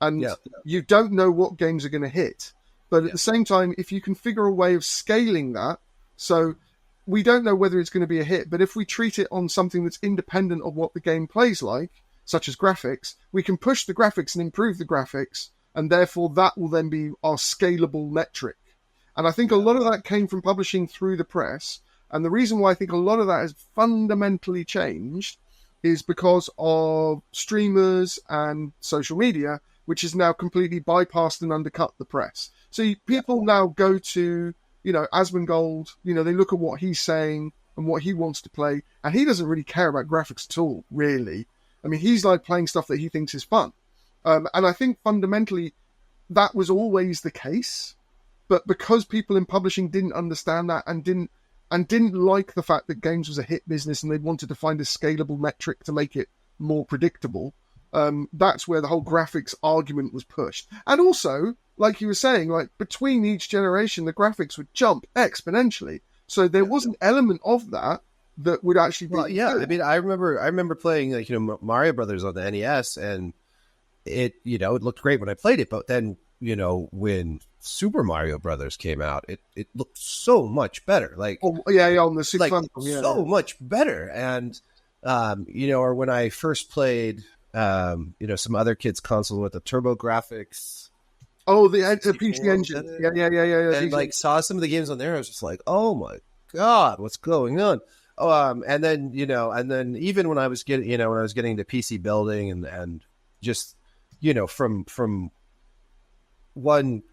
And you don't know what games are going to hit. But at the same time, if you can figure a way of scaling that, so we don't know whether it's going to be a hit, but if we treat it on something that's independent of what the game plays like, such as graphics, we can push the graphics and improve the graphics, and therefore that will then be our scalable metric. And I think a lot of that came from publishing through the press. And the reason why I think a lot of that has fundamentally changed is because of streamers and social media, which has now completely bypassed and undercut the press. So people now go to, Asmongold, they look at what he's saying and what he wants to play, and he doesn't really care about graphics at all, really. I mean, he's like playing stuff that he thinks is fun. And I think fundamentally that was always the case, but because people in publishing didn't understand that and didn't like the fact that games was a hit business and they wanted to find a scalable metric to make it more predictable, that's where the whole graphics argument was pushed. And also, like you were saying, like between each generation, the graphics would jump exponentially. So there was an element of that would actually be. Well, yeah, I mean, I remember playing Mario Brothers on the NES, and it looked great when I played it, but then when Super Mario Brothers came out, it looked so much better. Like, on the Super so much better. And or when I first played some other kids' console with the Turbo Graphics. Oh, the PC Engine. Yeah. And like saw some of the games on there, I was just like, oh my God, what's going on? And then even when I was getting into PC building and just from one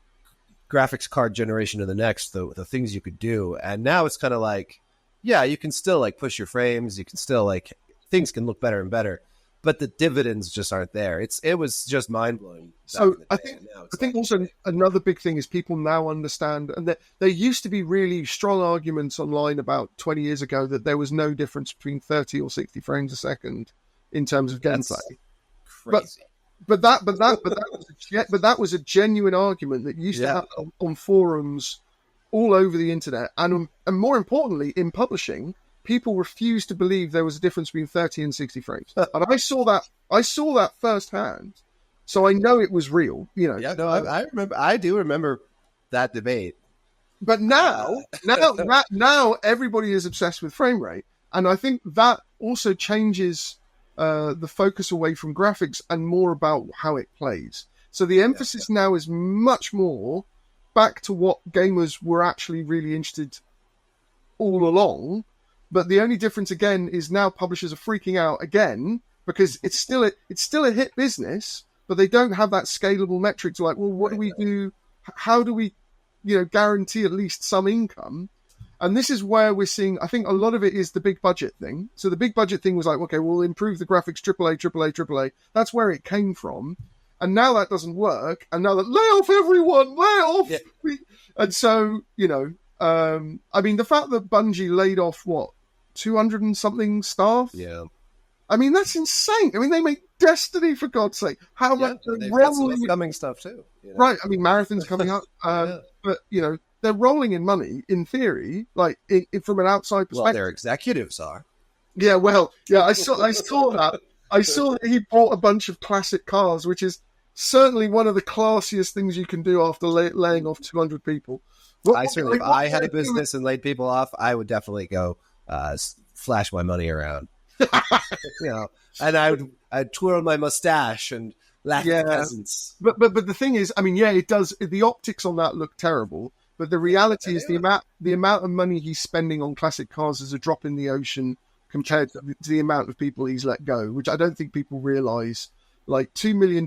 graphics card generation to the next, the things you could do, and now it's kind of like, yeah, you can still like push your frames, you can still like things can look better and better, but the dividends just aren't there. It was just mind blowing. So I think also another big thing is people now understand, and there used to be really strong arguments online about 20 years ago that there was no difference between 30 or 60 frames a second in terms of gameplay. Crazy. But that was a genuine argument that used to happen on forums all over the internet, and more importantly, in publishing, people refused to believe there was a difference between 30 and 60 frames. And I saw that firsthand, so I know it was real. Yeah, no, I do remember that debate. But now everybody is obsessed with frame rate, and I think that also changes the focus away from graphics and more about how it plays. So the emphasis now is much more back to what gamers were actually really interested all along. But the only difference again is now publishers are freaking out again because it's still a hit business, but they don't have that scalable metric to like, well, what do we do? How do we, guarantee at least some income? And this is where we're seeing, I think a lot of it is the big budget thing. So the big budget thing was like, okay, we'll improve the graphics, AAA. That's where it came from. And now that doesn't work. And now that, lay off everyone, lay off. Yeah. And so, I mean, the fact that Bungie laid off, 200 and something staff? Yeah. I mean, that's insane. I mean, they make Destiny, for God's sake. How much they've got some upcoming stuff too. Right. I mean, Marathon's coming up. But, they're rolling in money, in theory, like from an outside perspective. Well, their executives are. Yeah, well, yeah, I saw that. I saw that he bought a bunch of classic cars, which is certainly one of the classiest things you can do after laying off 200 people. If I had a business and laid people off, I would definitely go flash my money around. And I'd twirl my mustache and laugh at the peasants. But the thing is, I mean, it does. The optics on that look terrible. But the reality is the amount of money he's spending on classic cars is a drop in the ocean compared to the amount of people he's let go, which I don't think people realize. Like $2 million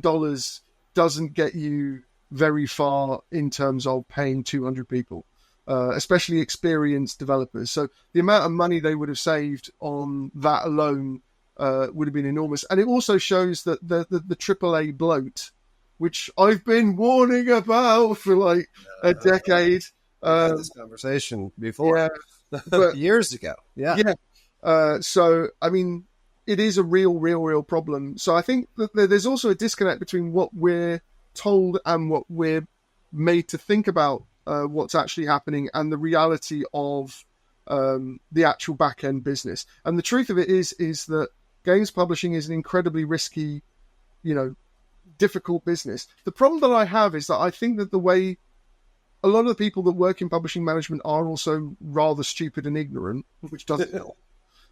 doesn't get you very far in terms of paying 200 people, especially experienced developers. So the amount of money they would have saved on that alone would have been enormous. And it also shows that the AAA bloat, which I've been warning about for like a decade. We had this conversation before, but years ago. Yeah. So, I mean, it is a real problem. So I think that there's also a disconnect between what we're told and what we're made to think about what's actually happening and the reality of the actual back-end business. And the truth of it is that games publishing is an incredibly risky, difficult business. The problem that I have is that I think that the way a lot of the people that work in publishing management are also rather stupid and ignorant, which doesn't help.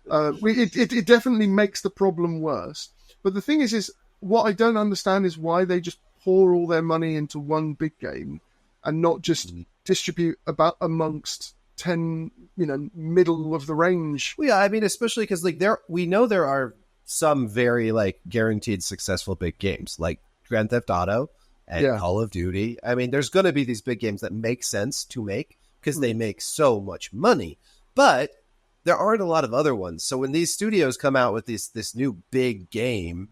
It definitely makes the problem worse. But the thing is what I don't understand is why they just pour all their money into one big game and not just distribute about amongst 10, middle of the range. Well, yeah, I mean, especially because we know there are some very guaranteed successful big games like Grand Theft Auto and Call of Duty. I mean, there's going to be these big games that make sense to make because they make so much money. But there aren't a lot of other ones. So when these studios come out with this new big game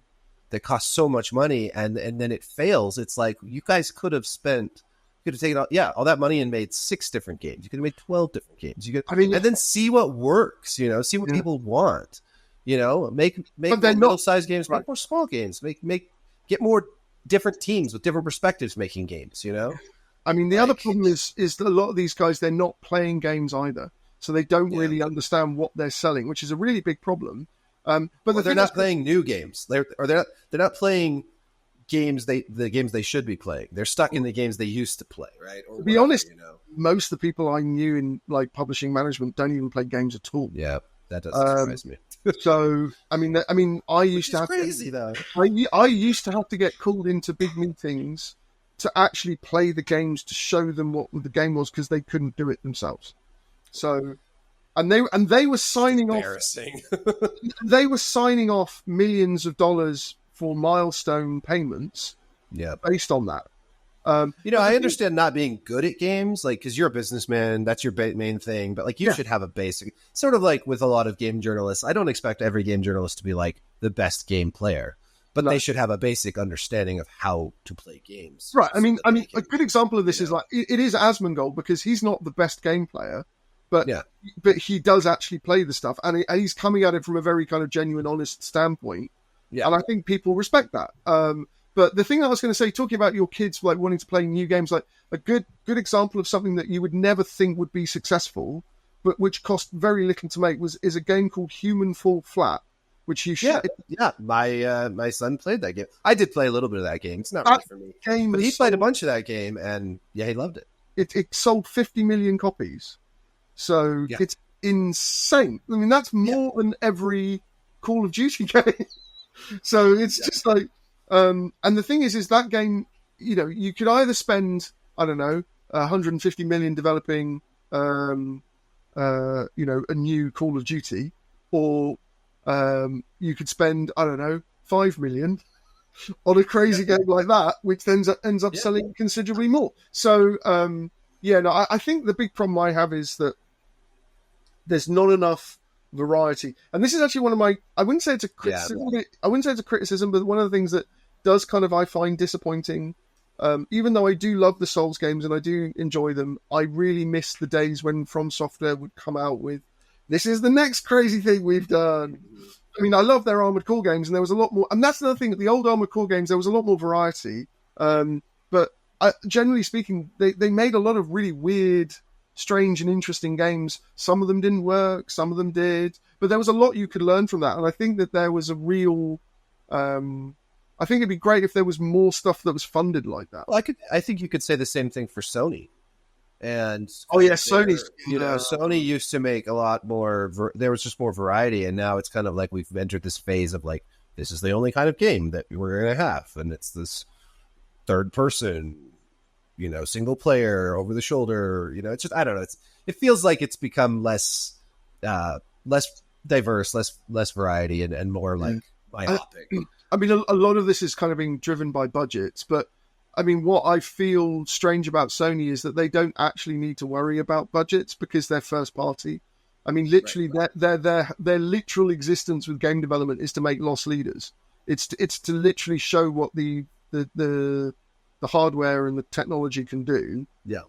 that costs so much money and then it fails, it's like you guys could have taken all that money and made 6 different games. You could have made 12 different games. And then see what works, see what people want. Make more middle-sized games, make more small games, get more different teams with different perspectives making games, I mean, the other problem is that a lot of these guys, they're not playing games either. So they don't really understand what they're selling, which is a really big problem. But they're not playing new games. They're not playing the games they should be playing. They're stuck in the games they used to play, right? Or to be honest, most of the people I knew in like publishing management don't even play games at all. Yeah, that doesn't surprise me. So I mean, I used to have crazy though. I used to have to get called into big meetings to actually play the games to show them what the game was because they couldn't do it themselves. So, and they were signing off. They were signing off millions of dollars for milestone payments. Yeah, based on that. I understand not being good at games, like because you're a businessman, that's your main thing. But like, you should have a basic, sort of like with a lot of game journalists. I don't expect every game journalist to be like the best game player, but they should have a basic understanding of how to play games. Right. I mean, a good example of this is like it is Asmongold because he's not the best game player. But he does actually play the stuff, and he's coming at it from a very kind of genuine, honest standpoint. Yeah, and I think people respect that. But the thing I was going to say, talking about your kids like wanting to play new games, like a good example of something that you would never think would be successful, but which cost very little to make, is a game called Human Fall Flat, which you should. Yeah. My son played that game. I did play a little bit of that game. It's not really for me. But he played a bunch of that game, and he loved it. It sold 50 million copies. So it's insane. I mean, that's more than every Call of Duty game. So it's just like, and the thing is that game, you could either spend, I don't know, 150 million developing, a new Call of Duty, or you could spend, I don't know, 5 million on a crazy game like that, which then ends up selling considerably more. So, I think the big problem I have is that there's not enough variety. And this is actually one of my, I wouldn't say it's a criticism, but one of the things that does kind of, I find disappointing. Even though I do love the Souls games and I do enjoy them, I really miss the days when From Software would come out with, this is the next crazy thing we've done. I mean, I love their Armored Core games, and there was a lot more, and that's another thing, the old Armored Core games, there was a lot more variety. But generally speaking, they made a lot of really weird, strange and interesting games. Some of them didn't work, some of them did, but there was a lot you could learn from that. And I think that there was a real, I think it'd be great if there was more stuff that was funded like that. Well, I think you could say the same thing for Sony. And Sony's, Sony used to make a lot more, there was just more variety. And now it's kind of like we've entered this phase of like, this is the only kind of game that we're going to have. And it's this third person, single player, over the shoulder, it's just, I don't know. It feels like it's become less diverse, less variety, and more like myopic. I mean, a lot of this is kind of being driven by budgets, but I mean, what I feel strange about Sony is that they don't actually need to worry about budgets because they're first party. I mean, literally, their literal existence with game development is to make loss leaders. It's to literally show what the hardware and the technology can do. Yeah.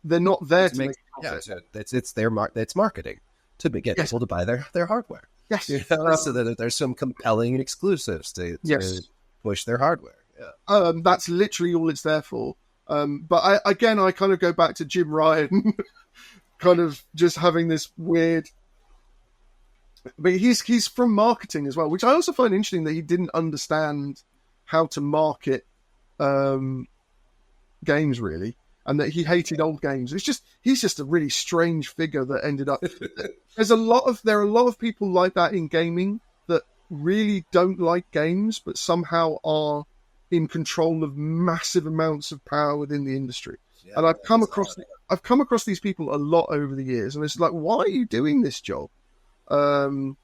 They're not there to make it's it's marketing to get people to buy their hardware. Yes. So that there's some compelling exclusives to push their hardware. Yeah. That's literally all it's there for. But I kind of go back to Jim Ryan, kind of just having this weird. But he's from marketing as well, which I also find interesting that he didn't understand how to market games really, and that he hated old games. He's just a really strange figure that ended up. There are a lot of people like that in gaming that really don't like games, but somehow are in control of massive amounts of power within the industry. Yeah, and I've come across these people a lot over the years, and it's like, why are you doing this job? And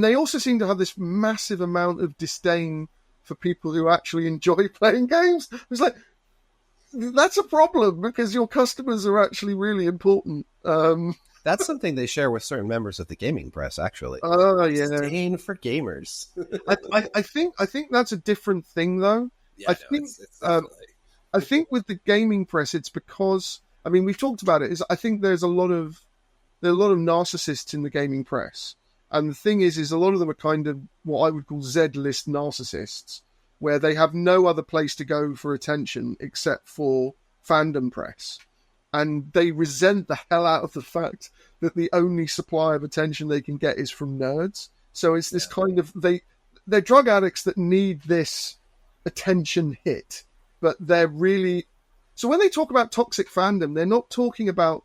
they also seem to have this massive amount of disdain for people who actually enjoy playing games. It's like, that's a problem because your customers are actually really important. That's something they share with certain members of the gaming press, actually. Oh, yeah. Disdain for gamers. I think that's a different thing, though. Yeah, I think with the gaming press, it's because, I mean, we've talked about it. I think there are a lot of narcissists in the gaming press, and the thing is a lot of them are kind of what I would call Z-list narcissists, where they have no other place to go for attention except for fandom press. And they resent the hell out of the fact that the only supply of attention they can get is from nerds. So it's this kind of, they're drug addicts that need this attention hit, but they're really, so when they talk about toxic fandom, they're not talking about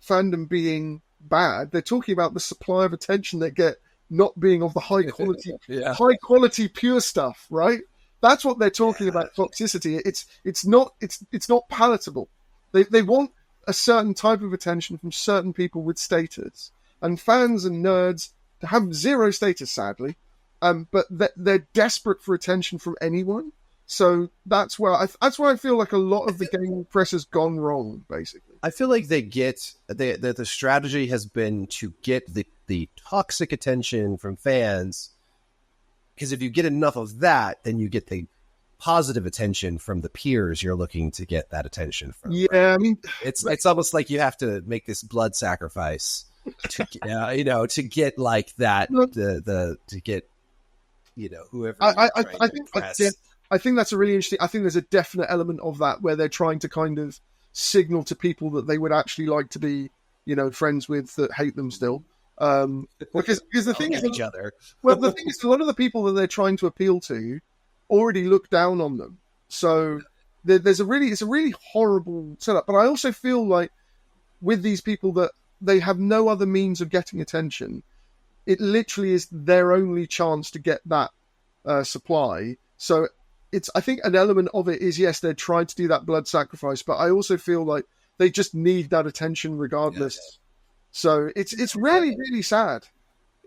fandom being bad. They're talking about the supply of attention they get not being of the high quality pure stuff, right? That's what they're talking about. Toxicity. It's not palatable. They want a certain type of attention from certain people with status, and fans and nerds have zero status, sadly. But they're desperate for attention from anyone. So that's where I feel like a lot of the gaming press has gone wrong. Basically, I feel like the strategy has been to get the toxic attention from fans, because if you get enough of that, then you get the positive attention from the peers you're looking to get that attention from. Yeah, right? I mean, it's almost like you have to make this blood sacrifice to to get like that to get whoever. I think that's a really interesting. I think there's a definite element of that where they're trying to kind of signal to people that they would actually like to be, friends with that hate them still. Because the thing is, each other. Well, the thing is, a lot of the people that they're trying to appeal to already look down on them. So it's a really horrible setup. But I also feel like with these people that they have no other means of getting attention. It literally is their only chance to get that supply. So I think an element of it is, yes, they're trying to do that blood sacrifice, but I also feel like they just need that attention regardless. Yeah. So it's really, really sad.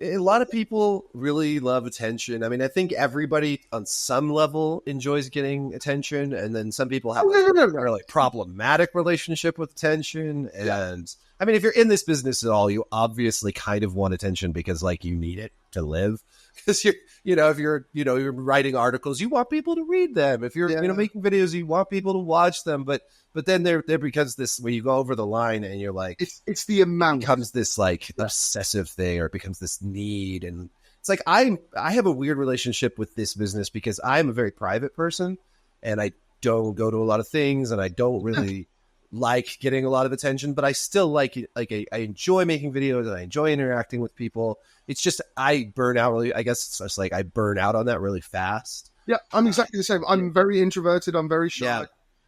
A lot of people really love attention. I mean, I think everybody on some level enjoys getting attention, and then some people have a really problematic relationship with attention. And I mean, if you're in this business at all, you obviously kind of want attention because you need it to live. Because if you're writing articles, you want people to read them. If you're making videos, you want people to watch them. But then there becomes this when you go over the line and you're like, it's the amount. It becomes this obsessive thing, or it becomes this need. And it's like I have a weird relationship with this business because I'm a very private person and I don't go to a lot of things and I don't really like getting a lot of attention, but I still like it. I enjoy making videos and I enjoy interacting with people. It's just I burn out really. I guess it's just I burn out on that really fast. Yeah, I'm exactly the same. I'm very introverted. I'm very shy. Yeah.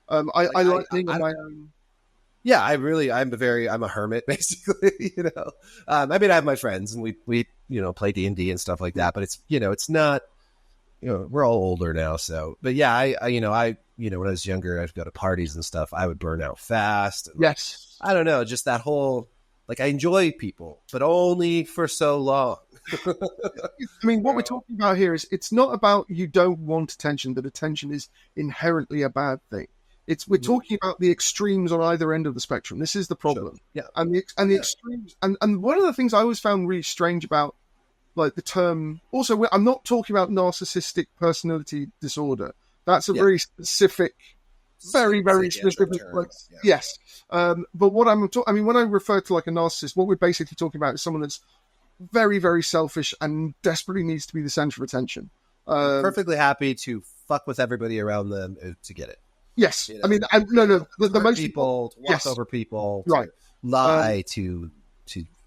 I like being on my own. Yeah, I'm a hermit basically. I mean, I have my friends and we play D&D and stuff like that, but it's not. We're all older now, so. But yeah, I when I was younger, I'd go to parties and stuff. I would burn out fast. And, yes. I don't know, just that whole I enjoy people, but only for so long. I mean, what we're talking about here is it's not about you don't want attention, that attention is inherently a bad thing. We're talking about the extremes on either end of the spectrum. This is the problem. Sure. Yeah. And the extremes. And one of the things I always found really strange about the term, also, I'm not talking about narcissistic personality disorder. That's a very specific, very, very specific. Yes. But what when I refer to a narcissist, what we're basically talking about is someone that's very, very selfish and desperately needs to be the center of attention. Perfectly happy to fuck with everybody around them to get it. Yes. I mean, the most people, to walk over people, to lie, to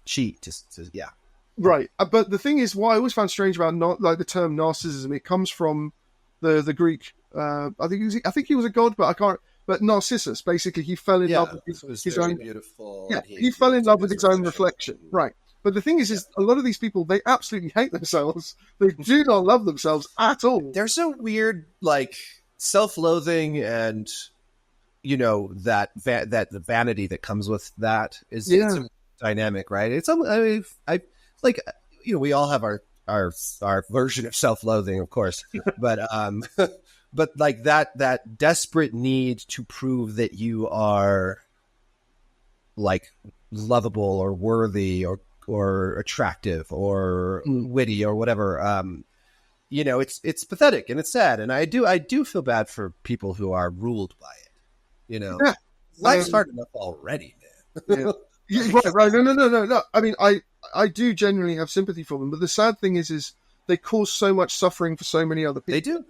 cheat, yeah. Right. But the thing is, what I always found strange about the term narcissism, it comes from the Greek. I think he was a god, but I can't. But Narcissus, basically, he fell in love with his own. Beautiful. Yeah, he fell in love with his own reflection. Right. But the thing is a lot of these people, they absolutely hate themselves. They do not love themselves at all. There's a weird self-loathing and that the vanity that comes with that is it's a dynamic, right? It's we all have our our version of self-loathing, of course, but but like that desperate need to prove that you are like lovable or worthy or attractive or witty or whatever. You know, it's pathetic and it's sad, and I do feel bad for people who are ruled by it. You know, life's hard enough already, man. Right. No. I mean, I do genuinely have sympathy for them, but the sad thing is they cause so much suffering for so many other people. They do.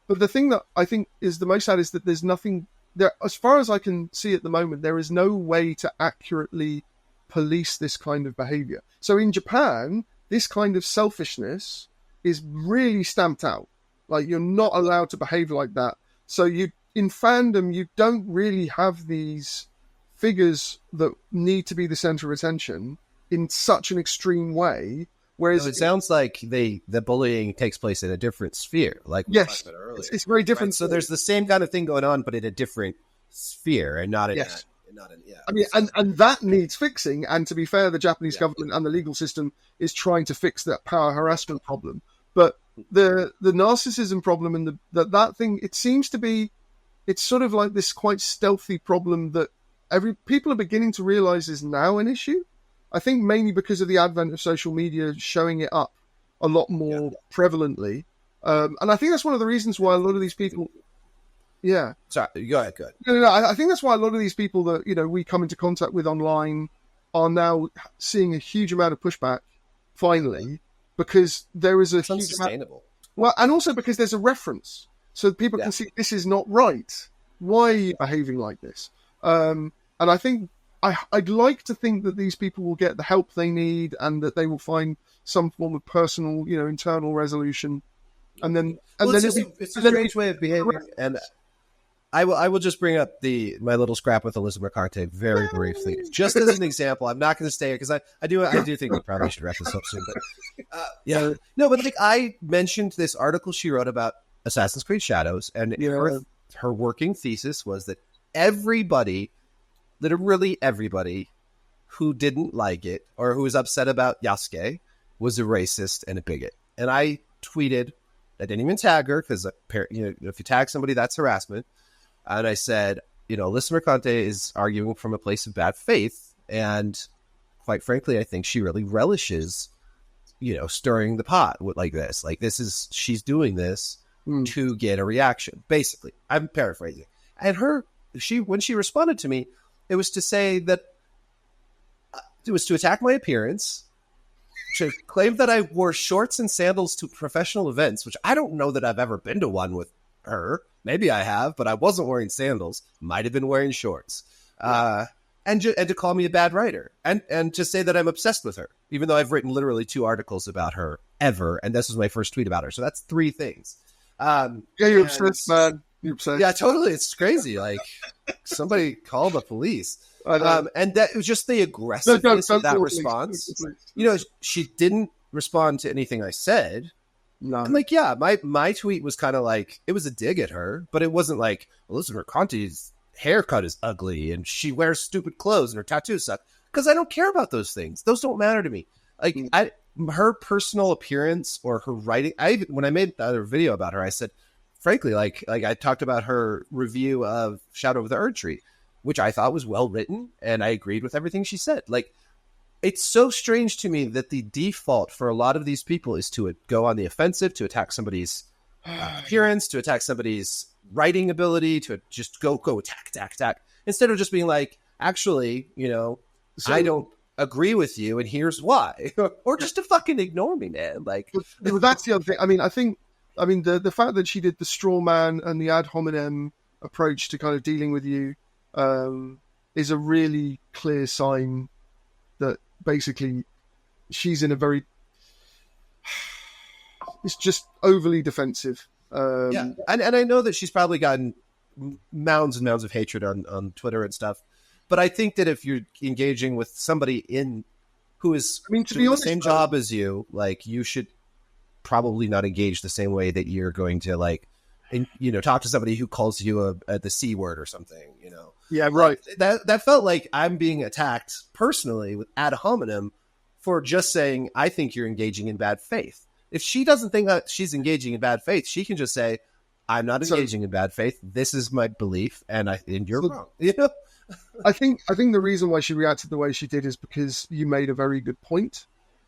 But the thing that I think is the most sad is that there's nothing there, as far as I can see at the moment, there is no way to accurately police this kind of behavior. So in Japan, this kind of selfishness is really stamped out. Like, you're not allowed to behave like that. So in fandom, you don't really have these figures that need to be the center of attention in such an extreme way. Whereas it sounds like the bullying takes place in a different sphere. Like we talked about earlier. It's very different. Right? So there's the same kind of thing going on, but in a different sphere and not in I mean, and that needs fixing. And to be fair, the Japanese government and the legal system is trying to fix that power harassment problem. But the narcissism problem and that thing, it seems to be, it's sort of like this quite stealthy problem that people are beginning to realize is now an issue. I think mainly because of the advent of social media showing it up a lot more prevalently. And I think that's one of the reasons why a lot of these people... Yeah. Sorry, go ahead. No, I think that's why a lot of these people that, we come into contact with online are now seeing a huge amount of pushback, finally, because there is a huge unsustainable. Well, and also because there's a reference. So people can see this is not right. Why are you behaving like this? And I think I'd like to think that these people will get the help they need and that they will find some form of personal, internal resolution. And then, it's a strange way of behaving. And I will just bring up my little scrap with Alyssa Mercante very briefly, just as an example. I'm not going to stay here because I do think we probably should wrap this up soon. But but like I mentioned this article she wrote about Assassin's Creed Shadows, and her working thesis was that everybody, literally everybody, who didn't like it or who was upset about Yasuke was a racist and a bigot. And I tweeted, I didn't even tag her because if you tag somebody, that's harassment. And I said, Alyssa Mercante is arguing from a place of bad faith. And quite frankly, I think she really relishes, stirring the pot like this. Like she's doing this to get a reaction. Basically, I'm paraphrasing. And when she responded to me, it was to say that it was to attack my appearance, to claim that I wore shorts and sandals to professional events, which I don't know that I've ever been to one with her. Maybe I have, but I wasn't wearing sandals. Might have been wearing shorts. And to call me a bad writer. And to say that I'm obsessed with her, even though I've written literally 2 articles about her ever. And this was my first tweet about her. So that's 3 things. You're obsessed, man. You're obsessed. Yeah, totally. It's crazy. Like, somebody call the police. And that it was just the aggressiveness of that response. She didn't respond to anything I said. No. I'm like, my tweet was kind of like, it was a dig at her, but it wasn't like, Alyssa Mercante's haircut is ugly and she wears stupid clothes and her tattoos suck. Because I don't care about those things. Those don't matter to me. Like, her personal appearance or her writing. When I made the other video about her, I said, frankly, like I talked about her review of Shadow of the Erdtree, which I thought was well written, and I agreed with everything she said. Like, it's so strange to me that the default for a lot of these people is to go on the offensive, to attack somebody's appearance, to attack somebody's writing ability, to just go attack, instead of just being like, actually, I don't agree with you, and here's why, or just to fucking ignore me, man. Like, that's the other thing. I mean, the fact that she did the straw man and the ad hominem approach to kind of dealing with you is a really clear sign that basically she's in a very, it's just overly defensive. And I know that she's probably gotten mounds and mounds of hatred on Twitter and stuff, but I think that if you're engaging with somebody who is doing the same job as you, like, you should probably not engage the same way that you're going to, like, talk to somebody who calls you the C word or something, Yeah, right. That felt like I'm being attacked personally with ad hominem for just saying, I think you're engaging in bad faith. If she doesn't think that she's engaging in bad faith, she can just say, I'm not engaging in bad faith. This is my belief, and you're wrong. You know? I think the reason why she reacted the way she did is because you made a very good point.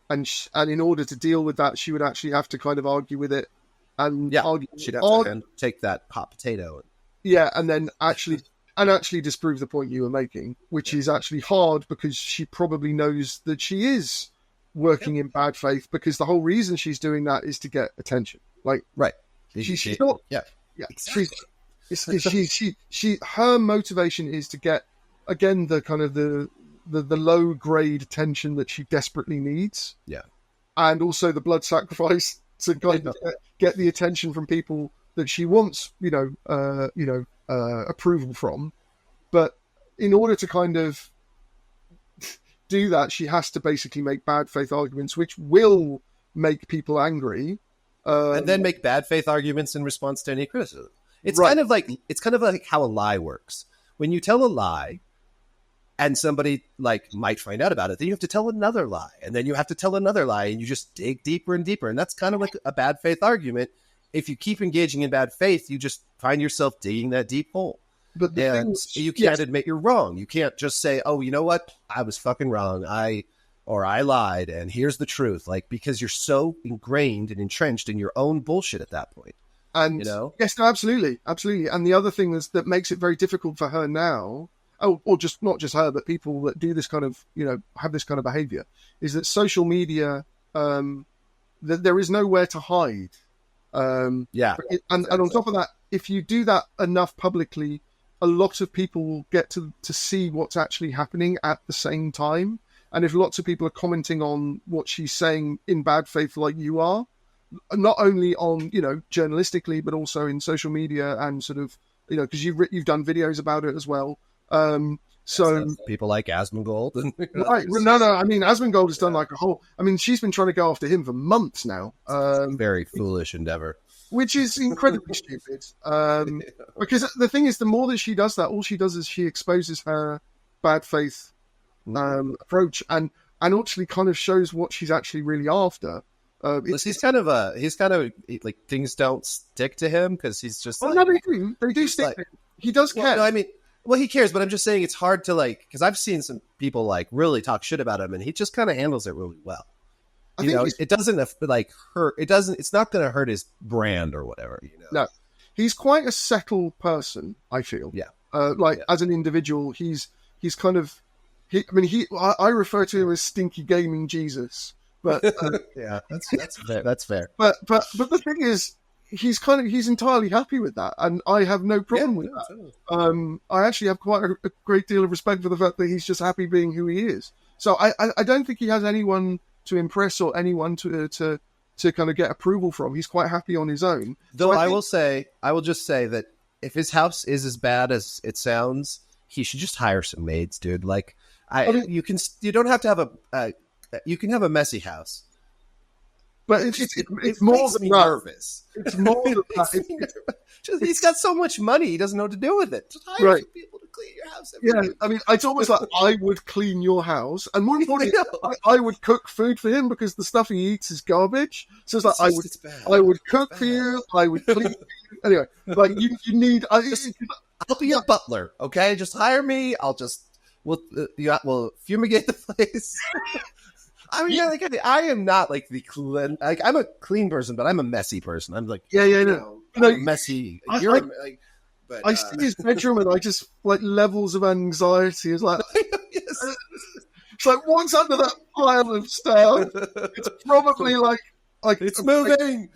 And in order to deal with that, she would actually have to kind of argue with it. And she'd have to take that hot potato. And then actually disprove the point you were making, which is actually hard because she probably knows that she is working in bad faith, because the whole reason she's doing that is to get attention. Like, right. She's not. Yeah. Exactly. Her motivation is to get, again, the kind of the low grade attention that she desperately needs. Yeah. And also the blood sacrifice to kind of get the attention from people that she wants, approval from. But in order to kind of do that, she has to basically make bad faith arguments, which will make people angry. And then make bad faith arguments in response to any criticism. It's kind of like how a lie works. When you tell a lie and somebody might find out about it, then you have to tell another lie, and then you have to tell another lie, and you just dig deeper and deeper. And that's kind of like a bad faith argument. If you keep engaging in bad faith, you just find yourself digging that deep hole. But you can't admit you're wrong. You can't just say, "Oh, you know what? I was fucking wrong. I lied, and here's the truth." Because you're so ingrained and entrenched in your own bullshit at that point. And yes, no, absolutely. And the other thing that makes it very difficult for her now, or just not just her, but people that do this kind of, have this kind of behavior, is that social media, there is nowhere to hide. And on top of that, if you do that enough publicly, a lot of people will get to see what's actually happening at the same time. And if lots of people are commenting on what she's saying in bad faith, like you are, not only on, journalistically, but also in social media and sort of, because you've done videos about it as well. So people like Asmongold. Right. No. I mean, Asmongold has done she's been trying to go after him for months now. Very foolish endeavor. Which is incredibly stupid. Because the thing is, the more that she does that, all she does is she exposes her bad faith approach and actually kind of shows what she's actually really after. He's kind of like, things don't stick to him because he's just. No, they do stick to him. He does care. No, I mean, he cares, but I'm just saying it's hard to because I've seen some people really talk shit about him, and he just kind of handles it really well. It doesn't hurt. It's not going to hurt his brand or whatever. No, he's quite a settled person, I feel. Yeah. As an individual, he's kind of. I refer to him as Stinky Gaming Jesus. But yeah, that's fair. But the thing is, he's entirely happy with that, and I have no problem with that. Totally. I actually have quite a great deal of respect for the fact that he's just happy being who he is. So I don't think he has anyone to impress or anyone to kind of get approval from. He's quite happy on his own. Though I will just say that if his house is as bad as it sounds, he should just hire some maids, dude. You don't have to have you can have a messy house, but it's more than nervous. It's more than that. He's got so much money, he doesn't know what to do with it. Just hire some people to clean your house. It's almost like I would clean your house, and more importantly, I would cook food for him because the stuff he eats is garbage. So it's like I would cook for you, I would clean for you. Anyway, you need. I'll be a butler, okay? Just hire me. We'll fumigate the place. I mean, I am not I'm a clean person, but I'm a messy person. I'm I'm messy. I see his bedroom and I just levels of anxiety. It's like, yes. It's like, what's under that pile of stuff? It's probably it's moving.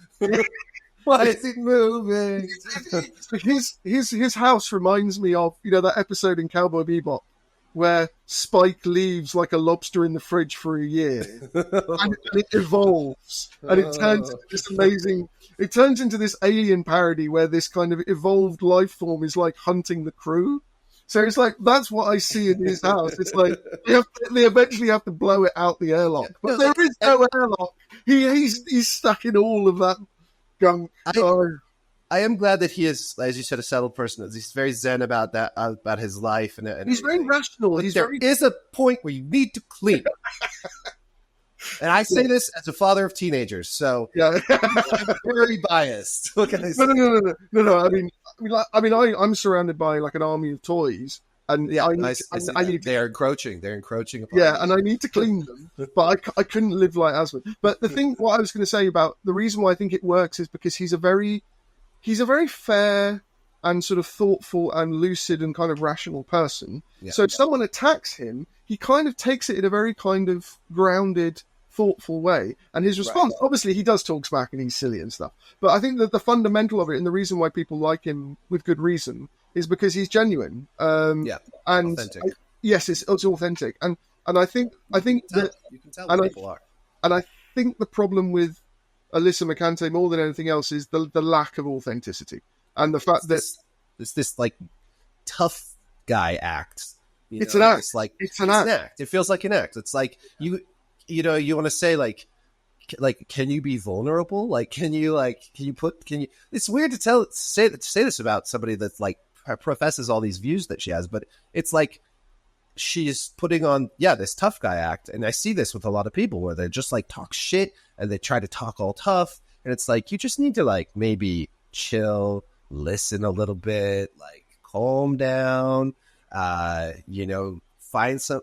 Why is it moving? His house reminds me of that episode in Cowboy Bebop where Spike leaves like a lobster in the fridge for a year, and it evolves, and it turns into this amazing. It turns into this alien parody where this kind of evolved life form is hunting the crew. So it's that's what I see in his house. It's they eventually have to blow it out the airlock, but there is no airlock. He's stuck in all of that gunk. I am glad that he is, as you said, a settled person. He's very zen about that, about his life, and he's very rational. There is a point where you need to clean. And I say this as a father of teenagers, so yeah, I'm very biased. What can I say? No. I'm surrounded by like an army of toys, and Yeah, I need they're encroaching. They're encroaching upon. Yeah, and I need to clean them, but I couldn't live like Asmund. But what I was going to say about the reason why I think it works is because he's a very fair and sort of thoughtful and lucid and kind of rational person. Yeah. So if someone attacks him, he kind of takes it in a very kind of grounded, thoughtful way. And his response, obviously, he does talk smack and he's silly and stuff. But I think that the fundamental of it and the reason why people like him with good reason is because he's genuine. And authentic. Yes, it's authentic. And I think that you can tell people are. And I think the problem with Alyssa McCante more than anything else is the lack of authenticity and the fact that it's this like tough guy act. It's an act. It's an act. It feels like an act. It's like you want to say like, can you be vulnerable? Like, can you? It's weird to say this about somebody that's like professes all these views that she has, but it's like she's putting on this tough guy act, and I see this with a lot of people where they just like talk shit and they try to talk all tough, and it's like you just need to like maybe chill, listen a little bit, like calm down, find some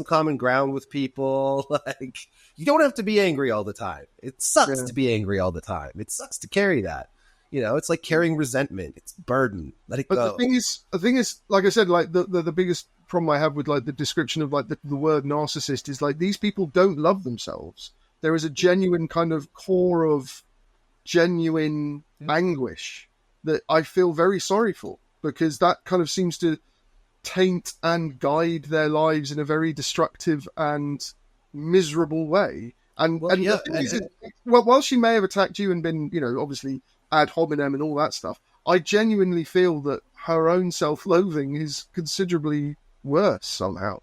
common ground with people. Like you don't have to be angry all the time. It sucks to be angry all the time. It sucks to carry that. It's like carrying resentment. It's burden. Let it go. But the thing is, like I said, like the biggest problem I have with like the description of like the word narcissist is like these people don't love themselves. There is a genuine kind of core of genuine anguish that I feel very sorry for, because that kind of seems to taint and guide their lives in a very destructive and miserable way. While she may have attacked you and been, obviously ad hominem and all that stuff, I genuinely feel that her own self-loathing is considerably worse somehow.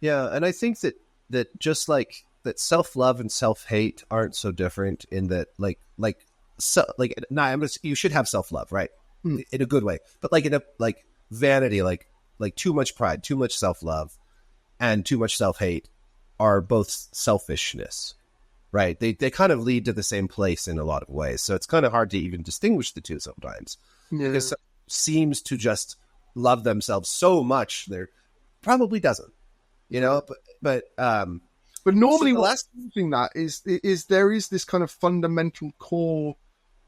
Yeah, and I think that just like that, self-love and self-hate aren't so different in that you should have self-love, right? In a good way, but like in a like vanity, like too much pride, too much self-love, and too much self-hate are both selfishness, right? They kind of lead to the same place in a lot of ways. So it's kind of hard to even distinguish the two sometimes. Yeah. Because someone seems to just love themselves so much, there probably doesn't, but normally what's causing that is there is this kind of fundamental core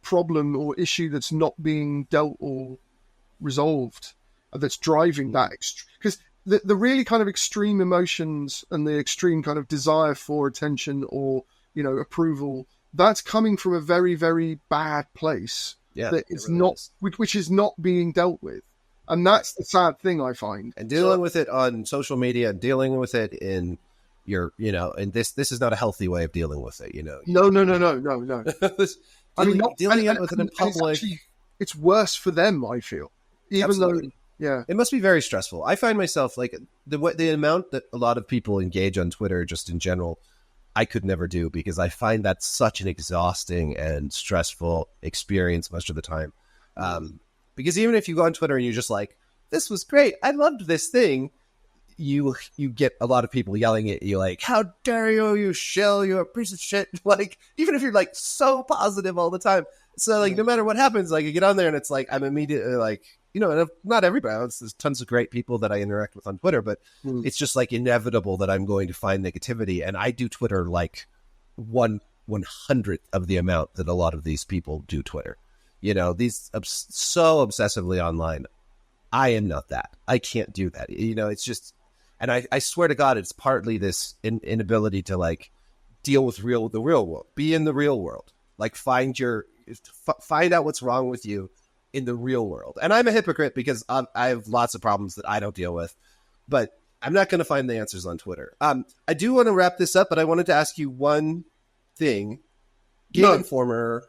problem or issue that's not being dealt or resolved, that's driving that. Because the really kind of extreme emotions and the extreme kind of desire for attention or approval, that's coming from a very, very bad place. Yeah, that is really not, which is not being dealt with, and that's the sad thing I find. And dealing with it on social media, and dealing with it in your, and this is not a healthy way of dealing with it. No. Dealing with it in public, it's worse for them, I feel. It must be very stressful. I find myself like the amount that a lot of people engage on Twitter, just in general, I could never do, because I find that such an exhausting and stressful experience most of the time. Because even if you go on Twitter and you're just like, this was great, I loved this thing, you get a lot of people yelling at you like, how dare you, you shill, you're a piece of shit. Like, even if you're like so positive all the time. So like, no matter what happens, like you get on there and it's like, I'm immediately like, not everybody, there's tons of great people that I interact with on Twitter, but it's just like inevitable that I'm going to find negativity. And I do Twitter like 1/100th of the amount that a lot of these people do Twitter. These so obsessively online. I am not that. I can't do that. It's just, and I swear to God, it's partly this inability to like deal with the real world, be in the real world, like find out what's wrong with you in the real world. And I'm a hypocrite because I have lots of problems that I don't deal with, but I'm not going to find the answers on Twitter. I do want to wrap this up, but I wanted to ask you one thing. Game Informer.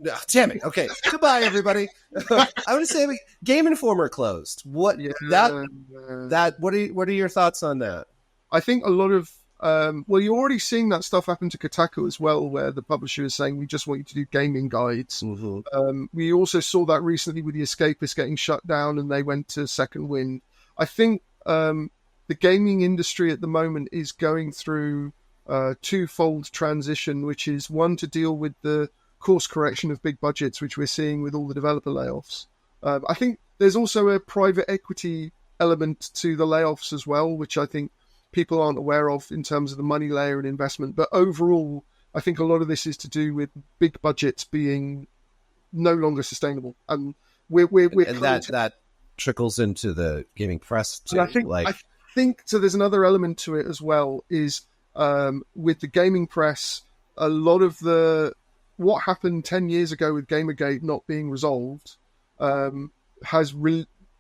Oh, damn it. Okay. Goodbye, everybody. I want to say Game Informer closed. What what are your thoughts on that? I think a lot of you're already seeing that stuff happen to Kotaku as well, where the publisher is saying, we just want you to do gaming guides. Mm-hmm. We also saw that recently with The Escapist getting shut down and they went to Second Wind. I think the gaming industry at the moment is going through twofold transition, which is one to deal with the course correction of big budgets, which we're seeing with all the developer layoffs. I think there's also a private equity element to the layoffs as well, which I think people aren't aware of in terms of the money layer and investment. But overall, I think a lot of this is to do with big budgets being no longer sustainable, and that trickles into the gaming press too. I think so. There's another element to it as well. Is with the gaming press, a lot of what happened 10 years ago with Gamergate not being resolved has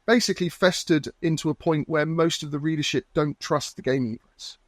basically festered into a point where most of the readership don't trust the gaming press.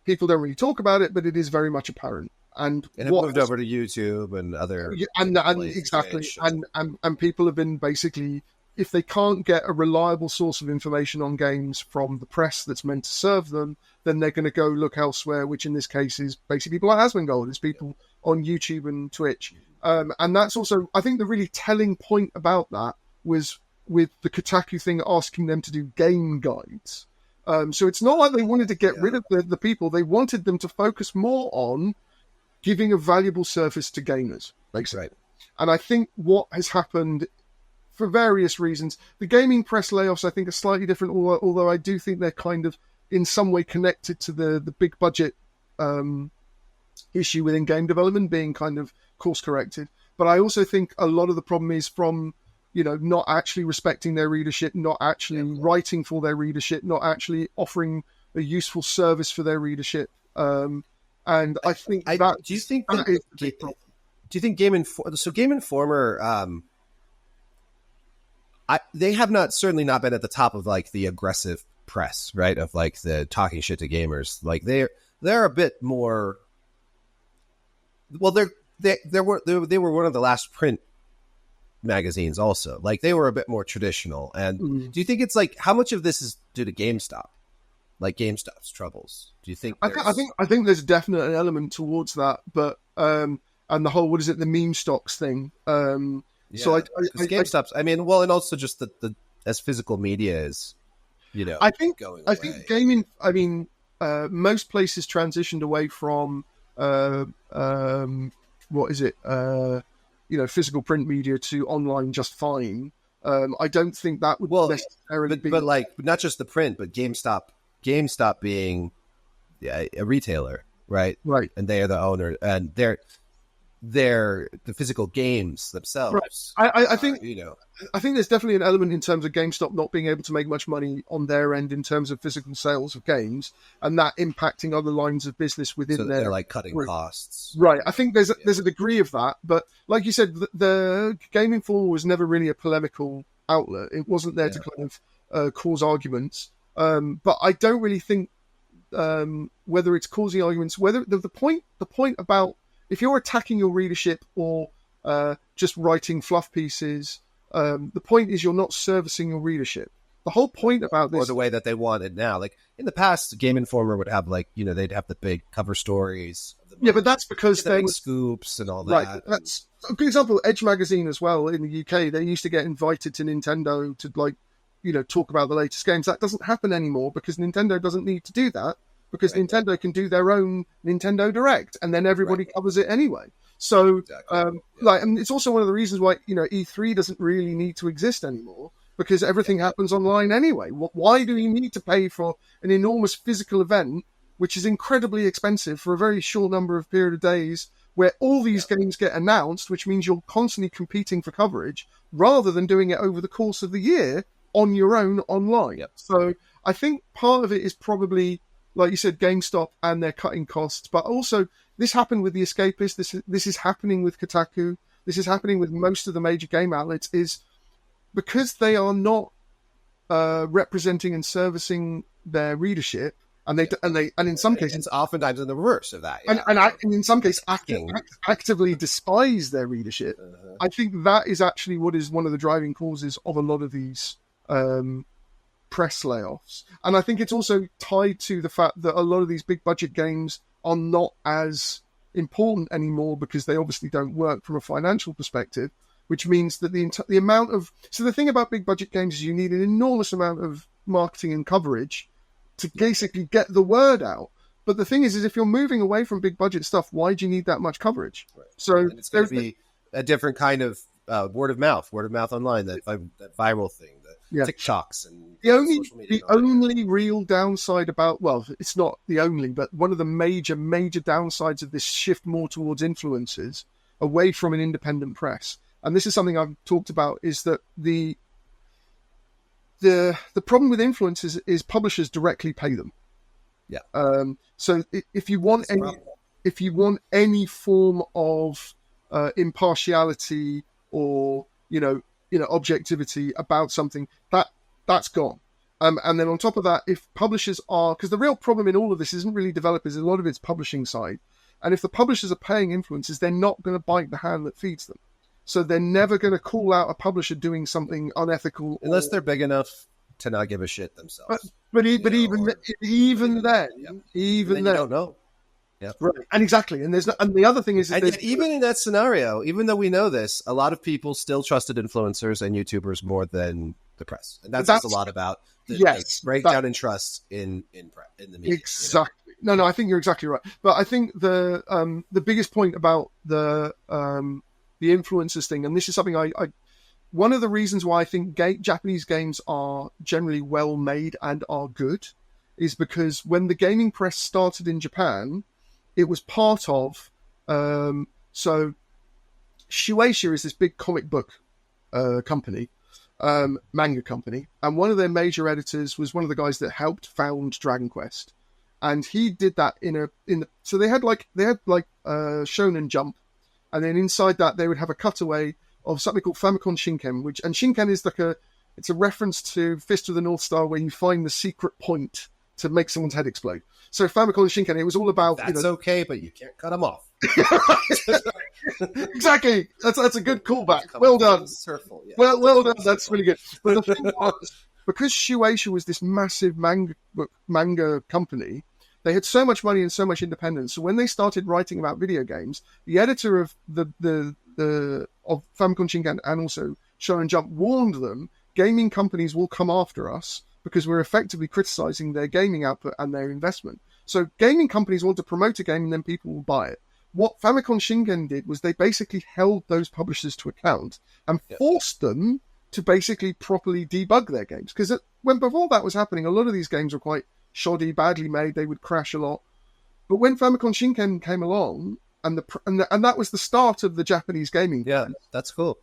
People don't really talk about it, but it is very much apparent. And it moved over to YouTube and other and exactly, and people have been basically, if they can't get a reliable source of information on games from the press that's meant to serve them, then they're going to go look elsewhere, which in this case is basically people like Asmongold. It's people on YouTube and Twitch. And that's also, I think the really telling point about that was with the Kotaku thing asking them to do game guides. So it's not like they wanted to get rid of the people. They wanted them to focus more on giving a valuable service to gamers, basically. Right. And I think what has happened, for various reasons, the gaming press layoffs, I think, are slightly different, although I do think they're kind of in some way connected to the big budget issue within game development being kind of course corrected. But I also think a lot of the problem is from, not actually respecting their readership, not actually writing for their readership, not actually offering a useful service for their readership. And I think that... Do you think Game Informer... they have certainly not been at the top of like the aggressive press, right? Of like the talking shit to gamers. Like they're a bit more. Well, they were one of the last print magazines also. Like they were a bit more traditional. And do you think it's like, how much of this is due to GameStop? Like GameStop's troubles? Do you think? I think there's definitely an element towards that, but and the whole, what is it, the meme stocks thing. Yeah, so GameStop's. And also just the as physical media is, I think going I away. think gaming. Most places transitioned away from what is it? Physical print media to online just fine. I don't think that would necessarily be. But like not just the print, but GameStop being a retailer, right? Right, and they are the owner, and they're the physical games themselves. Right. I think I think there's definitely an element in terms of GameStop not being able to make much money on their end in terms of physical sales of games, and that impacting other lines of business within they're like cutting costs. Right. I think there's a degree of that, but like you said, the Game Informer was never really a polemical outlet. It wasn't there to kind of cause arguments. But I don't really think whether it's causing arguments, whether the point about if you're attacking your readership or just writing fluff pieces, the point is you're not servicing your readership. The whole point about this... Or the way that they want it now. Like, in the past, Game Informer would have, like, they'd have the big cover stories. Yeah, but that's because they... scoops and all that. Right, that's a good example. Edge Magazine as well, in the UK, they used to get invited to Nintendo to, like, talk about the latest games. That doesn't happen anymore because Nintendo doesn't need to do that. Because Nintendo can do their own Nintendo Direct, and then everybody covers it anyway. So, and it's also one of the reasons why E3 doesn't really need to exist anymore, because everything happens online anyway. Why do you need to pay for an enormous physical event, which is incredibly expensive for a very short number of period of days, where all these games get announced, which means you're constantly competing for coverage, rather than doing it over the course of the year on your own online? Yep. So, I think part of it is probably, like you said, GameStop and their cutting costs, but also this happened with The Escapist. This is happening with Kotaku. This is happening with most of the major game outlets. Is because they are not representing and servicing their readership, and in some cases, it's oftentimes in the reverse of that. Yeah. And in some cases, actively despise their readership. I think that is actually what is one of the driving causes of a lot of these press layoffs. And I think it's also tied to the fact that a lot of these big budget games are not as important anymore because they obviously don't work from a financial perspective, which means that the amount of... So the thing about big budget games is you need an enormous amount of marketing and coverage to basically get the word out. But the thing is if you're moving away from big budget stuff, why do you need that much coverage? Right. So and it's going to be a different kind of word of mouth online, that viral thing, the TikToks and social media. The only real downside about, well, it's not the only, but one of the major downsides of this shift more towards influencers away from an independent press, and this is something I've talked about, is that the problem with influencers is publishers directly pay them. Yeah. So if you want any form of impartiality or objectivity about something, that's gone. And then on top of that, if publishers are, because the real problem in all of this isn't really developers, a lot of it's publishing side. And if the publishers are paying influencers, they're not going to bite the hand that feeds them. So they're never going to call out a publisher doing something unethical, unless they're big enough to not give a shit themselves. But even then, you don't know. Yeah, right. And exactly. And the other thing is and even in that scenario, even though we know this, a lot of people still trusted influencers and YouTubers more than the press, and that's a lot about the breakdown in trust in the media. Exactly. No, I think you're exactly right. But I think the biggest point about the influencers thing, and this is something I one of the reasons why I think Japanese games are generally well made and are good is because when the gaming press started in Japan, it was part of so Shueisha is this big comic book company, manga company, and one of their major editors was one of the guys that helped found Dragon Quest, and he did that so they had Shonen Jump, and then inside that they would have a cutaway of something called Famicom Shinken, and Shinken is it's a reference to Fist of the North Star, where you find the secret point to make someone's head explode. So Famicom Shinken, it was all about that's okay, but you can't cut them off. Exactly. That's a good callback. Well done. Yeah. Well done. That's really good. But the thing was, because Shueisha was this massive manga company, they had so much money and so much independence. So when they started writing about video games, the editor of of Famicom Shinken and also Shonen Jump warned them, gaming companies will come after us because we're effectively criticizing their gaming output and their investment. So gaming companies want to promote a game and then people will buy it. What Famicom Shinken did was they basically held those publishers to account and forced them to basically properly debug their games. Because before that was happening, a lot of these games were quite shoddy, badly made, they would crash a lot. But when Famicom Shinken came along, and that was the start of the Japanese gaming. Yeah, that's cool.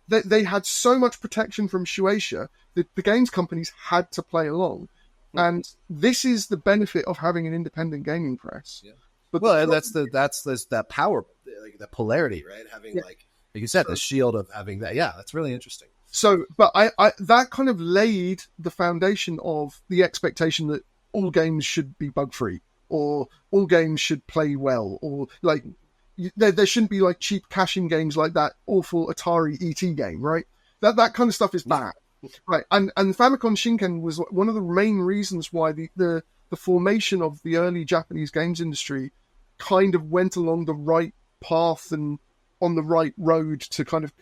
They had so much protection from Shueisha that the games companies had to play along. And this is the benefit of having an independent gaming press. Yeah. But that's that power, like the polarity, right? Having like you said, the shield of having that. Yeah, that's really interesting. So, but I that kind of laid the foundation of the expectation that all games should be bug free, or all games should play well, or like there shouldn't be like cheap cash-in games like that awful Atari ET game, right? That kind of stuff is bad, right? And Famicom Shinken was one of the main reasons why the formation of the early Japanese games industry kind of went along the right path and on the right road to kind of,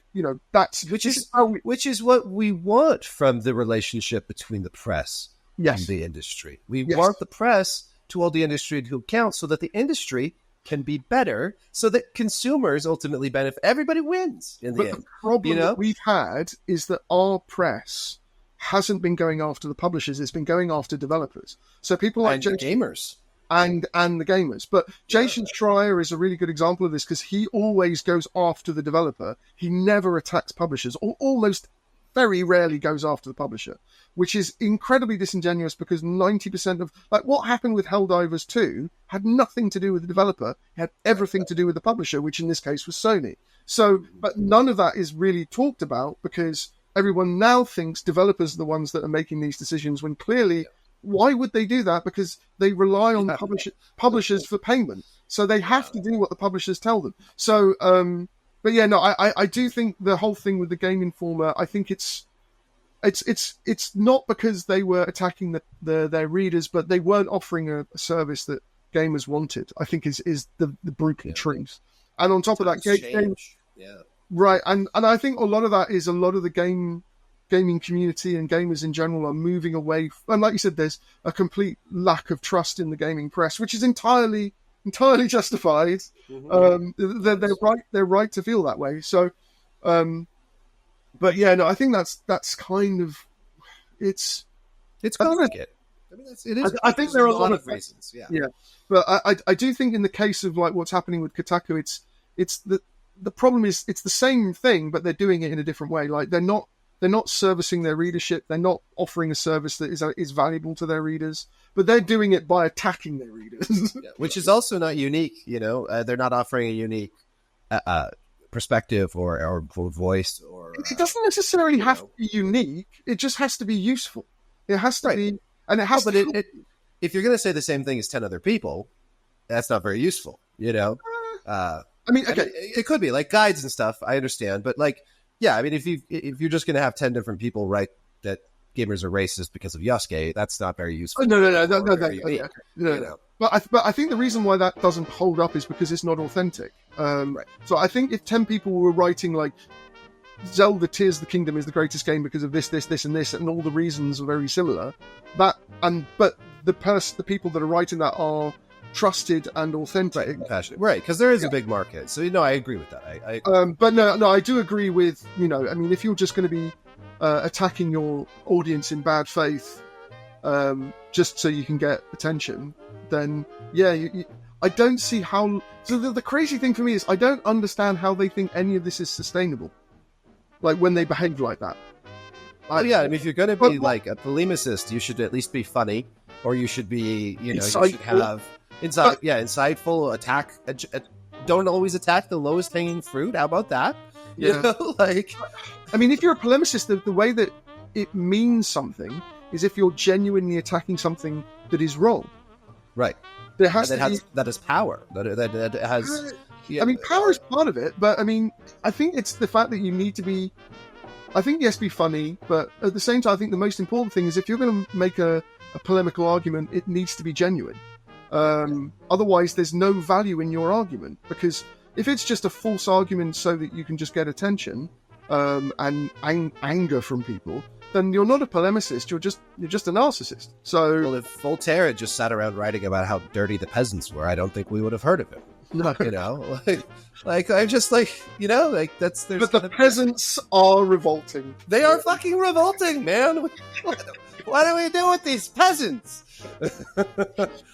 which is what we want from the relationship between the press and the industry. We want the press to hold the industry to account so that the industry can be better, so that consumers ultimately benefit. Everybody wins in the end. The problem that we've had is that our press hasn't been going after the publishers; it's been going after developers. So people like gamers and the gamers. But Jason Schreier is a really good example of this because he always goes after the developer. He never attacks publishers, or almost very rarely goes after the publisher, which is incredibly disingenuous because 90% of what happened with Helldivers 2 had nothing to do with the developer. It had everything to do with the publisher, which in this case was Sony. So, but none of that is really talked about because everyone now thinks developers are the ones that are making these decisions when clearly, why would they do that? Because they rely on publishers for payment. So they have to do what the publishers tell them. So, but yeah, no, I do think the whole thing with the Game Informer, I think it's not because they were attacking their readers, but they weren't offering a service that gamers wanted. I think is the brutal truth. And on top of that, right, and I think a lot of that is a lot of the game gaming community and gamers in general are moving away. And like you said, there's a complete lack of trust in the gaming press, which is entirely justified. Mm-hmm. They're right to feel that way. So, but yeah, no, I think that's kind of it's complicated. I mean, it is. I think there are a lot of reasons. Yeah, but I do think in the case of like what's happening with Kotaku, it's the problem is it's the same thing, but they're doing it in a different way. Like they're not servicing their readership. They're not offering a service that is valuable to their readers, but they're doing it by attacking their readers. Which is also not unique. They're not offering a unique perspective or voice. Or it doesn't necessarily have to be unique. It just has to be useful. It has to be, and it has to. But if you're going to say the same thing as 10 other people, that's not very useful. I mean, okay, it could be like guides and stuff. I understand, but like, yeah, I mean, if you're just going to have 10 different people write that gamers are racist because of Yasuke, that's not very useful. No. But I think the reason why that doesn't hold up is because it's not authentic. Right. So I think if 10 people were writing like Zelda Tears of the Kingdom is the greatest game because of this, and this, and all the reasons are very similar, but the people that are writing that are trusted and authentic, right? Because there is a big market, so I agree with that. But no, I do agree with I mean, if you're just going to be attacking your audience in bad faith, just so you can get attention, then yeah, I don't see how. So the crazy thing for me is I don't understand how they think any of this is sustainable. Like when they behave like that. I mean, if you're going to be like a polemicist, you should at least be funny, or you should be, you should have. Insightful. Attack. Don't always attack the lowest hanging fruit. How about that? I mean, if you're a polemicist, the way that it means something is if you're genuinely attacking something that is wrong. Right. That has power. That has. I mean, power is part of it, but I mean, I think it's the fact that you need to be. I think yes, be funny, but at the same time, I think the most important thing is if you're going to make a polemical argument, it needs to be genuine. Otherwise there's no value in your argument, because if it's just a false argument so that you can just get attention and anger from people, then you're not a polemicist, you're just a narcissist. So well, if Voltaire had just sat around writing about how dirty the peasants were, I don't think we would have heard of him. No. I'm just that's but the peasants are revolting. They are fucking revolting, man. What do we do with these peasants?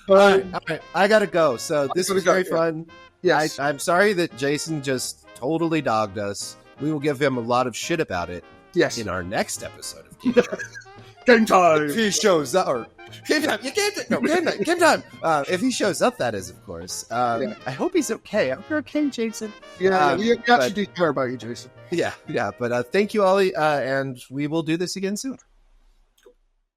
All right, I gotta go. So this was very fun. Yes, I'm sorry that Jason just totally dogged us. We will give him a lot of shit about it. Yes, in our next episode of Game Time. Game Time. If he shows up, or Game Time, Game Time. If he shows up, that is, of course. I hope he's okay. I hope you're okay, Jason. Yeah, we actually do care about you, Jason. Yeah. But thank you, Ollie, and we will do this again soon.